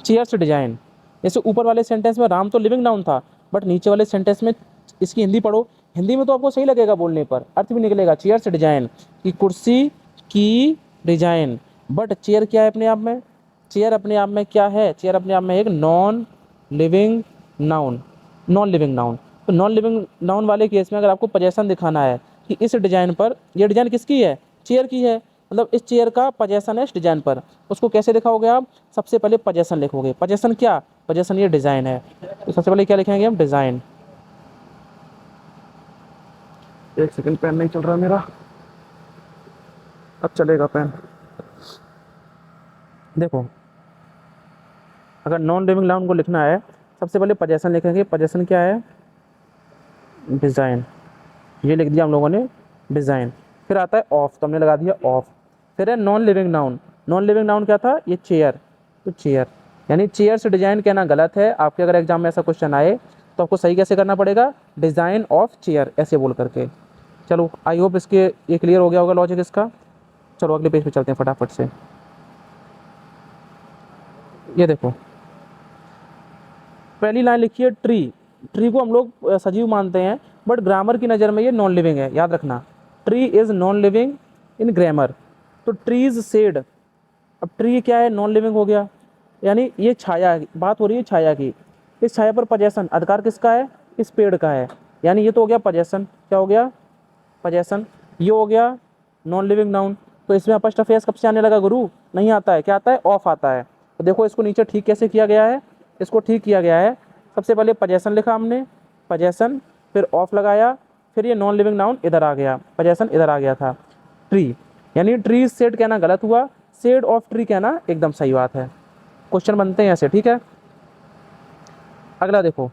चेयर्स डिजाइन, जैसे ऊपर वाले सेंटेंस में राम तो लिविंग नाउन था, बट नीचे वाले सेंटेंस में इसकी हिंदी पढ़ो, हिंदी में तो आपको सही लगेगा बोलने पर, अर्थ भी निकलेगा, चेयर्स डिजाइन की कुर्सी की डिजाइन। बट चेयर क्या है अपने आप में, चेयर अपने आप में क्या है, चेयर अपने आप में एक non living noun, non living noun. तो नॉन लिविंग नाउन वाले केस में अगर आपको पजेशन दिखाना है कि इस डिजाइन पर, ये डिजाइन किसकी है, चेयर की है, मतलब इस चेयर का पजेशन है इस डिजाइन पर, उसको कैसे दिखाओगे आप, सबसे पहले पजेशन लिखोगे। पजेशन क्या, पजेशन ये डिजाइन है, तो सबसे पहले क्या लिखेंगे हम, डिजाइन। एक सेकंड, पेन नहीं चल रहा मेरा, अब चलेगा पेन। देखो अगर नॉन लिविंग नाउन को लिखना है, सबसे पहले पजेशन लिखेंगे, पजेशन क्या है, डिजाइन, ये लिख दिया हम लोगों ने, डिजाइन। फिर आता है ऑफ, तो हमने लगा दिया ऑफ। फिर है non living noun, non living noun क्या था, ये चेयर, तो चेयर, यानी चेयर से डिजाइन कहना गलत है। आपके अगर एग्जाम में ऐसा क्वेश्चन आए तो आपको सही कैसे करना पड़ेगा, डिजाइन ऑफ चेयर, ऐसे बोल करके। चलो आई होप इसके ये क्लियर हो गया होगा लॉजिक इसका। चलो अगले पेज पे चलते हैं फटाफट से। ये देखो पहली लाइन लिखी है ट्री, ट्री को हम लोग सजीव मानते हैं, बट ग्रामर की नज़र में ये नॉन लिविंग है, याद रखना। Tree is non living in grammar. तो ट्रीज शेड, अब ट्री क्या है, नॉन लिविंग हो गया, यानी ये छाया, बात हो रही है छाया की। इस छाया पर पजेशन, अधिकार किसका है, इस पेड़ का है, यानी ये तो हो गया पजेशन, क्या हो गया, पजेशन। ये हो गया नॉन लिविंग नाउन। तो इसमें अपॉस्ट्रोफी एस कब से आने लगा गुरु, नहीं आता है, क्या आता है, ऑफ आता है। तो देखो इसको नीचे ठीक कैसे किया गया है, इसको ठीक किया गया है। सबसे पहले पजेशन लिखा हमने, पजेशन, फिर ऑफ लगाया, फिर ये नॉन लिविंग नाउन इधर आ गया, पजेशन इधर आ गया था, ट्री, यानी ट्री शेड कहना गलत हुआ, शेड ऑफ ट्री कहना एकदम सही बात है। क्वेश्चन बनते हैं ऐसे, ठीक है। अगला देखो,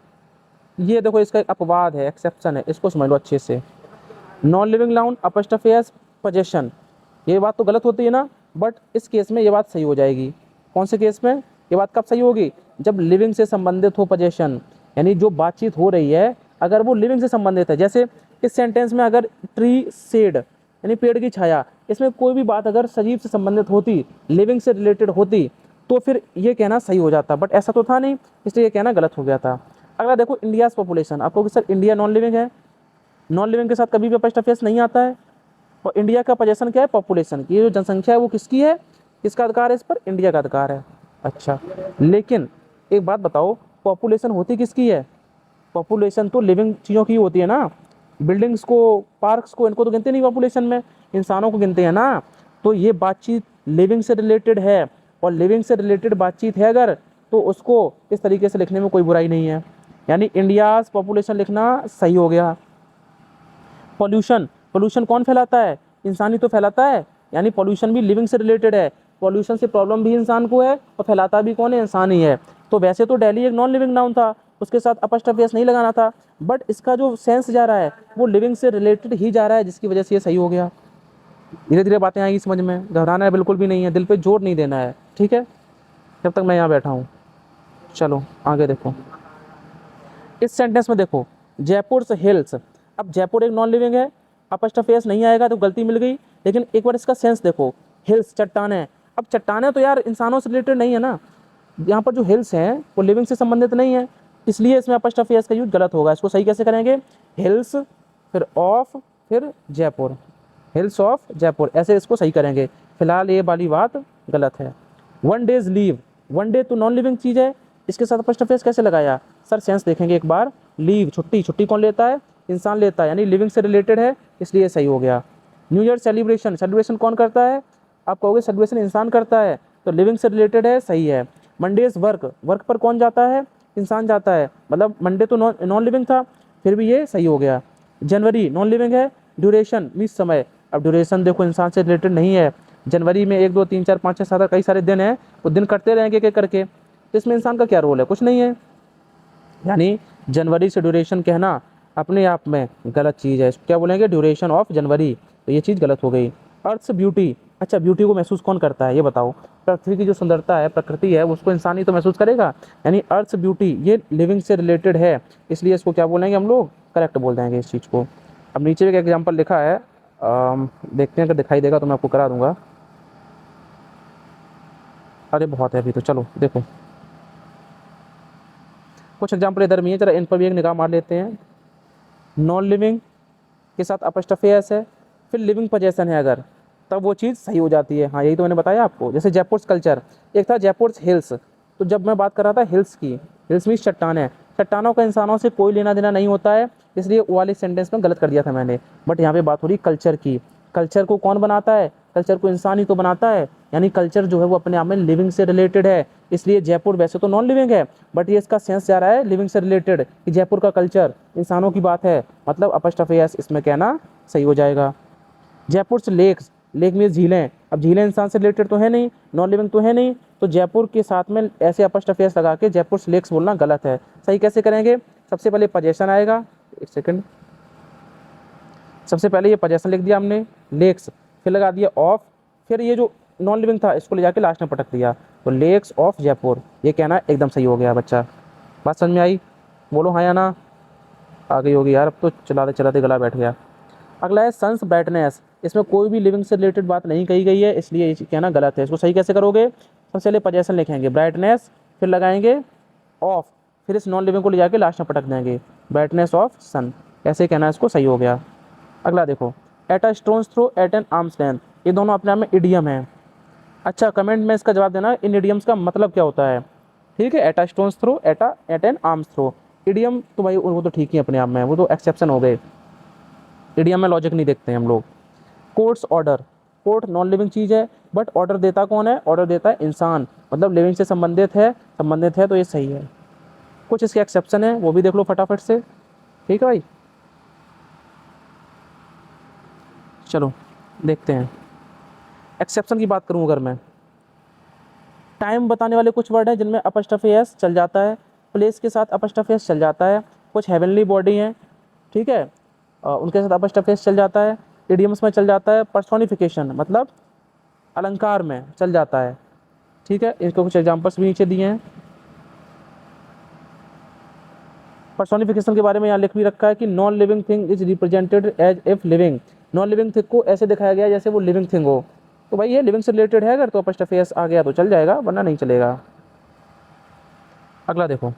ये देखो इसका एक अपवाद है, एक्सेप्शन है, इसको समझ लो अच्छे से। Non living noun apostrophe S possession, ये बात तो गलत होती है ना, बट इस केस में ये बात सही हो जाएगी। कौन से केस में ये बात कब सही होगी, जब लिविंग से संबंधित हो पोजेशन, यानी जो बातचीत हो रही है अगर वो लिविंग से संबंधित है। जैसे इस सेंटेंस में अगर ट्री शेड यानी पेड़ की छाया, इसमें कोई भी बात अगर सजीव से संबंधित होती, लिविंग से रिलेटेड होती, तो फिर ये कहना सही हो जाता, बट ऐसा तो था नहीं, इसलिए ये कहना गलत हो गया था। अगला देखो, इंडियाज़ पॉपुलेशन, आपको कि सर इंडिया नॉन लिविंग है, नॉन लिविंग के साथ कभी भी अपॉस्ट्रोफी एस नहीं आता है। और इंडिया का पोजीशन क्या है, पॉपुलेशन की, ये जो जनसंख्या है वो किसकी है, किसका अधिकार है इस पर, इंडिया का अधिकार है। अच्छा, लेकिन एक बात बताओ, पॉपुलेशन होती किसकी है, पॉपुलेशन तो लिविंग चीज़ों की होती है ना, बिल्डिंग्स को, पार्क्स को, इनको तो गिनते नहीं पॉपुलेशन में, इंसानों को गिनते हैं ना। तो ये बातचीत लिविंग से रिलेटेड है, और लिविंग से रिलेटेड बातचीत है अगर, तो उसको इस तरीके से लिखने में कोई बुराई नहीं है, यानी इंडियाज़ पॉपुलेशन लिखना सही हो गया। पॉल्यूशन, पॉल्यूशन कौन फैलाता है, इंसान ही तो फैलाता है, यानी पॉल्यूशन भी लिविंग से रिलेटेड है, पॉल्यूशन से प्रॉब्लम भी इंसान को है और फैलाता भी कौन है, इंसान ही है। तो वैसे तो दिल्ली एक नॉन लिविंग नाउन था, उसके साथ अपॉस्ट्रोफी एस नहीं लगाना था, बट इसका जो सेंस जा रहा है वो लिविंग से रिलेटेड ही जा रहा है, जिसकी वजह से ये सही हो गया। धीरे धीरे बातें आएंगी समझ में, घबराना है बिल्कुल भी नहीं है, दिल पे जोर नहीं देना है, ठीक है, जब तक मैं यहाँ बैठा हूँ। चलो आगे देखो, इस सेंटेंस में देखो, जयपुर से हिल्स, अब जयपुर एक नॉन लिविंग है, अपॉस्ट्रोफी एस नहीं आएगा तो गलती मिल गई, लेकिन एक बार इसका सेंस देखो, हिल्स चट्टानें, अब चट्टानें तो यार इंसानों से रिलेटेड नहीं है ना, यहाँ पर जो हिल्स हैं वो लिविंग से संबंधित नहीं है, इसलिए इसमें अपॉस्ट्रोफी एस का यूज गलत होगा। इसको सही कैसे करेंगे, हिल्स फिर ऑफ फिर जयपुर, हिल्स ऑफ जयपुर, ऐसे इसको सही करेंगे। फिलहाल ये वाली बात गलत है। One days leave, one day तो नॉन लिविंग चीज़ है, इसके साथ अपॉस्ट्रोफी एस कैसे लगाया, सर सेंस देखेंगे एक बार, लीव छुट्टी, छुट्टी कौन लेता है, इंसान लेता है, यानी लिविंग से रिलेटेड है, इसलिए सही हो गया। न्यू ईयर सेलिब्रेशन, सेलिब्रेशन कौन करता है, आप कहोगे सेलिब्रेशन इंसान करता है, तो लिविंग से रिलेटेड है, सही है। मंडेज वर्क, वर्क पर कौन जाता है, इंसान जाता है, मतलब मंडे तो नॉन लिविंग था, फिर भी ये सही हो गया। जनवरी नॉन लिविंग है, ड्यूरेशन मीन्स समय, अब ड्यूरेशन देखो इंसान से रिलेटेड नहीं है, जनवरी में 1 2 3 4 5 6 7 कई सारे दिन हैं, वो दिन कटते रहेंगे एक एक करके, तो इसमें इंसान का क्या रोल है, कुछ नहीं है, यानी जनवरी से ड्यूरेशन कहना अपने आप में गलत चीज़ है, क्या बोलेंगे, ड्यूरेशन ऑफ जनवरी, तो ये चीज़ गलत हो गई। अर्थ्स ब्यूटी, अच्छा ब्यूटी को महसूस कौन करता है ये बताओ, पृथ्वी की जो सुंदरता है, प्रकृति है, उसको इंसान ही तो महसूस करेगा, यानी अर्थ्स ब्यूटी ये लिविंग से रिलेटेड है, इसलिए इसको क्या बोलेंगे हम लोग, करेक्ट बोल देंगे इस चीज़ को। अब नीचे एक एग्जाम्पल लिखा है, देखते हैं अगर दिखाई देगा तो मैं आपको करा दूंगा, अरे बहुत है अभी तो, चलो देखो कुछ एग्जाम्पल इधर में है, जरा इन पर भी एक निगाह मार लेते हैं। नॉन लिविंग के साथ अपॉस्ट्रोफी एस है, फिर लिविंग पोजेशन है अगर, तब वो चीज़ सही हो जाती है। हाँ यही तो मैंने बताया आपको, जैसे जयपुर कल्चर, एक था जयपुर हिल्स, तो जब मैं बात कर रहा था हिल्स की, हिल्स मीन्स चट्टान है, चट्टानों का इंसानों से कोई लेना देना नहीं होता है, इसलिए वो वाले सेंटेंस में गलत कर दिया था मैंने, बट यहाँ पे बात हो रही कल्चर की, कल्चर को कौन बनाता है, कल्चर को इंसान ही तो बनाता है, यानी कल्चर जो है वो अपने आप में लिविंग से रिलेटेड है, इसलिए जयपुर वैसे तो नॉन लिविंग है, बट ये इसका सेंस जा रहा है लिविंग से रिलेटेड, कि जयपुर का कल्चर इंसानों की बात है, मतलब अपॉस्ट्रोफी एस इसमें कहना सही हो जाएगा। जयपुर से लेक्स, लेक में झीलें, अब झीलें इंसान से रिलेटेड तो है नहीं, नॉन लिविंग तो है नहीं, तो जयपुर के साथ में ऐसे अपॉस्ट्रोफी एस लगा के जयपुर से लेक्स बोलना गलत है। सही कैसे करेंगे, सबसे पहले पोजेशन आएगा, एक सेकंड, सबसे पहले ये पोजेशन लिख दिया हमने लेक्स, फिर लगा दिया ऑफ, फिर ये जो नॉन लिविंग था इसको ले जाके लास्ट में पटक दिया, तो लेक्स ऑफ जयपुर, ये कहना एकदम सही हो गया बच्चा। बात समझ में आई, बोलो हाँ या ना, आ गई होगी यार, अब तो चलाते चलाते गला बैठ गया। अगला है सन्स ब्राइटनेस, इसमें कोई भी लिविंग से रिलेटेड बात नहीं कही गई है, इसलिए ये कहना गलत है। इसको सही कैसे करोगे, सबसे पहले पोजेशन लिखेंगे ब्राइटनेस, फिर लगाएंगे ऑफ, फिर इस नॉन लिविंग को ले जाके लास्ट में पटक देंगे, ब्राइटनेस ऑफ सन, ऐसे कहना है इसको, सही हो गया। अगला देखो, at a stone's throw at an arm's length, ये दोनों अपने आप में इडियम है। अच्छा, कमेंट में इसका जवाब देना, इन इडियम्स का मतलब क्या होता है, ठीक है। At a stone's throw, at an arm's throw, idiom तो भाई वो तो ठीक ही अपने आप में, वो तो एक्सेप्शन हो गए, इडियम में लॉजिक नहीं देखते हैं हम लोग। Courts order, court non living चीज़ है, बट ऑर्डर देता कौन है, ऑर्डर देता है इंसान, मतलब लिविंग से संबंधित है, तो ये सही है। कुछ इसके एक्सेप्शन है, वो भी देख लो फटाफट से, ठीक है भाई। चलो देखते हैं, एक्सेप्शन की बात करूँ अगर मैं, टाइम बताने वाले कुछ वर्ड हैं जिनमें अपस्ट्रफी एस चल जाता है, प्लेस के साथ अपस्ट्रफी एस चल जाता है, कुछ हेवनली बॉडी हैं, ठीक है, उनके साथ अपस्ट्रफी एस चल जाता है, इडियम्स में चल जाता है, पर्सोनिफिकेशन मतलब अलंकार में चल जाता है, ठीक है। इसको कुछ एग्जांपल्स भी नीचे दिए हैं। पर्सोनिफिकेशन के बारे में यहाँ लिख भी रखा है कि non living thing is represented as if living, non living thing को ऐसे दिखाया गया जैसे वो लिविंग थिंग हो, तो भाई ये लिविंग से रिलेटेड है, अगर तो अपस्ट्रफी एस आ गया तो चल जाएगा, वरना नहीं चलेगा। अगला देखो,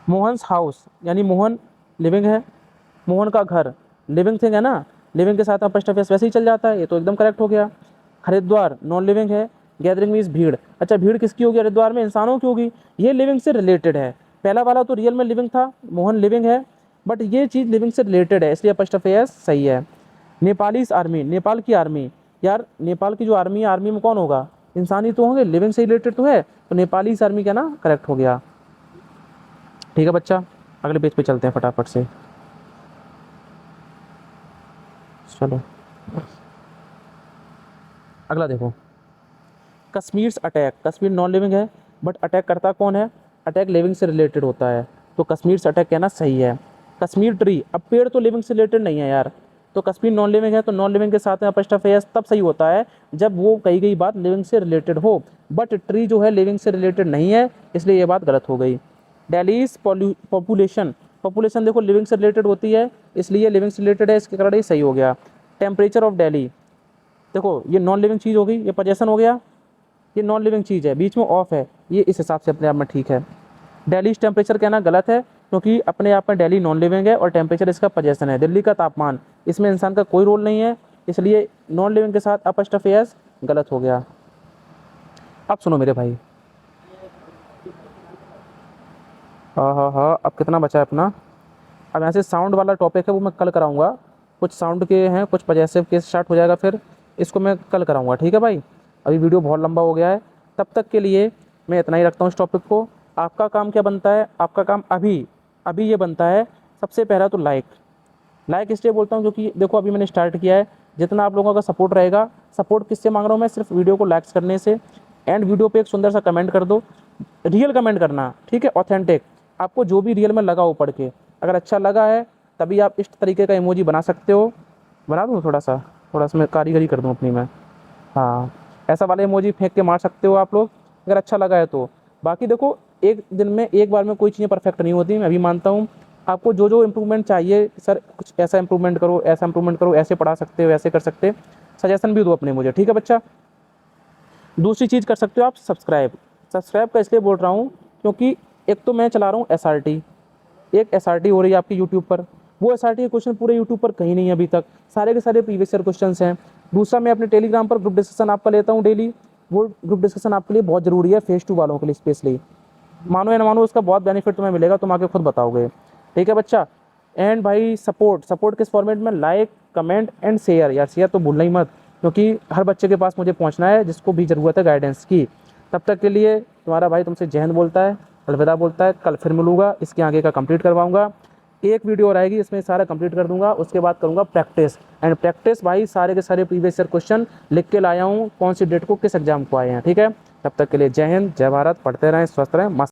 मोहन्स हाउस, यानी मोहन लिविंग है, मोहन का घर लिविंग थिंग है ना, लिविंग के साथ अपस्ट्रफी एस वैसे ही चल जाता है, ये तो एकदम करेक्ट हो गया। हरिद्वार नॉन लिविंग है, गैदरिंग मीन्स भीड़, अच्छा भीड़ किसकी होगी हरिद्वार में, इंसानों की होगी, ये लिविंग से रिलेटेड है। पहला वाला तो रियल में लिविंग था, मोहन लिविंग है, बट ये चीज़ लिविंग से रिलेटेड है, इसलिए अपस्ट्रफी एस सही है। नेपालीस आर्मी, नेपाल की आर्मी, यार नेपाल की जो आर्मी है, आर्मी में कौन होगा, इंसानी तो होंगे, लिविंग से रिलेटेड तो है, तो नेपालीस आर्मी का ना करेक्ट हो गया, ठीक है बच्चा। अगले पेज पे चलते हैं फटाफट से, चलो अगला देखो, Kashmir attack, Kashmir non living है, बट अटैक करता कौन है, अटैक लिविंग से रिलेटेड होता है, तो कश्मीर अटैक कहना सही है। कश्मीर ट्री, अब पेड़ तो लिविंग से रिलेटेड नहीं है यार, तो कश्मीर नॉन लिविंग है, तो नॉन लिविंग के साथ में अपस्ट्रफी एस तब सही होता है जब वो कही गई बात लिविंग से रिलेटेड हो, बट ट्री जो है लिविंग से रिलेटेड नहीं है, इसलिए ये बात गलत हो गई। दिल्लीज पॉपुलेशन, पॉपुलेशन देखो लिविंग से रिलेटेड होती है, इसलिए लिविंग से रिलेटेड है, इसके कारण ही सही हो गया। टेम्परेचर ऑफ दिल्ली, देखो ये नॉन लिविंग चीज़ हो गई, ये पोजेशन हो गया, ये नॉन लिविंग चीज़ है, बीच में ऑफ है, ये इस हिसाब से अपने आप में ठीक है। दिल्ली टेम्परेचर कहना गलत है, क्योंकि अपने आप में दिल्ली नॉन लिविंग है और टेम्परेचर इसका पोजेशन है, दिल्ली का तापमान, इसमें इंसान का कोई रोल नहीं है, इसलिए नॉन लिविंग के साथ अपस्ट्रफी एस गलत हो गया। अब सुनो मेरे भाई, हाँ, अब कितना बचा है अपना, अब यहाँ से साउंड वाला टॉपिक है वो मैं कल कराऊंगा, कुछ साउंड के हैं, कुछ पजेसिव के स्टार्ट हो जाएगा, फिर इसको मैं कल कराऊंगा, ठीक है भाई। अभी वीडियो बहुत लंबा हो गया है, तब तक के लिए मैं इतना ही रखता हूँ इस टॉपिक को। आपका काम क्या बनता है, आपका काम अभी अभी ये बनता है, सबसे पहला तो लाइक इसलिए बोलता हूँ क्योंकि देखो अभी मैंने स्टार्ट किया है, जितना आप लोगों का सपोर्ट रहेगा, सपोर्ट किससे मांग रहा हूँ मैं, सिर्फ वीडियो को लाइक्स करने से, एंड वीडियो पे एक सुंदर सा कमेंट कर दो, रियल कमेंट करना, ठीक है, ऑथेंटिक, आपको जो भी रियल में लगा हो पढ़ के, अगर अच्छा लगा है तभी आप इस तरीके का इमोजी बना सकते हो, बना दूँ थोड़ा सा मैं कारीगरी कर दूँ अपनी मैं, हाँ ऐसा वाला इमोजी फेंक के मार सकते हो आप लोग, अगर अच्छा लगा है तो। बाकी देखो एक दिन में एक बार में कोई चीज़ें परफेक्ट नहीं होती, मैं भी मानता हूँ, आपको जो जो इम्प्रूवमेंट चाहिए, सर कुछ ऐसा इम्प्रूवमेंट करो, ऐसा इम्प्रूवमेंट करो, ऐसे पढ़ा सकते हो, ऐसे कर सकते हो, सजेशन भी दो अपने मुझे, ठीक है बच्चा। दूसरी चीज़ कर सकते हो आप, सब्सक्राइब का इसलिए बोल रहा हूँ क्योंकि एक तो मैं चला रहा हूँ SRT, एक SRT हो रही है आपकी यूट्यूब पर, वो SRT के क्वेश्चन पूरे यूट्यूब पर कहीं नहीं है अभी तक, सारे के सारे प्रीवियस ईयर क्वेश्चन हैं। दूसरा मैं अपने टेलीग्राम पर ग्रुप डिस्कशन आपका लेता हूँ डेली, वो ग्रुप डिस्कशन आपके लिए बहुत ज़रूरी है, फेज 2 वालों के लिए स्पेशली, मानो या ना मानो उसका बहुत बेनिफिट तुम्हें मिलेगा, तुम आके खुद बताओगे, ठीक है बच्चा। एंड भाई सपोर्ट किस फॉर्मेट में, लाइक कमेंट एंड शेयर, यार शेयर तो भूलना ही मत, क्योंकि हर बच्चे के पास मुझे पहुंचना है जिसको भी ज़रूरत है गाइडेंस की। तब तक के लिए तुम्हारा भाई तुमसे जय हिंद बोलता है, अलविदा बोलता है, कल फिर मिलूंगा, इसके आगे का कंप्लीट करवाऊंगा, एक वीडियो और आएगी इसमें सारा कंप्लीट कर दूंगा, उसके बाद करूंगा प्रैक्टिस, एंड प्रैक्टिस भाई सारे के सारे प्रीवियस ईयर क्वेश्चन लिख के लाया हूँ, कौन सी डेट को किस एग्जाम को आए हैं, ठीक है। तब तक के लिए जय हिंद, जय भारत, पढ़ते रहें, स्वस्थ रहें, मस्त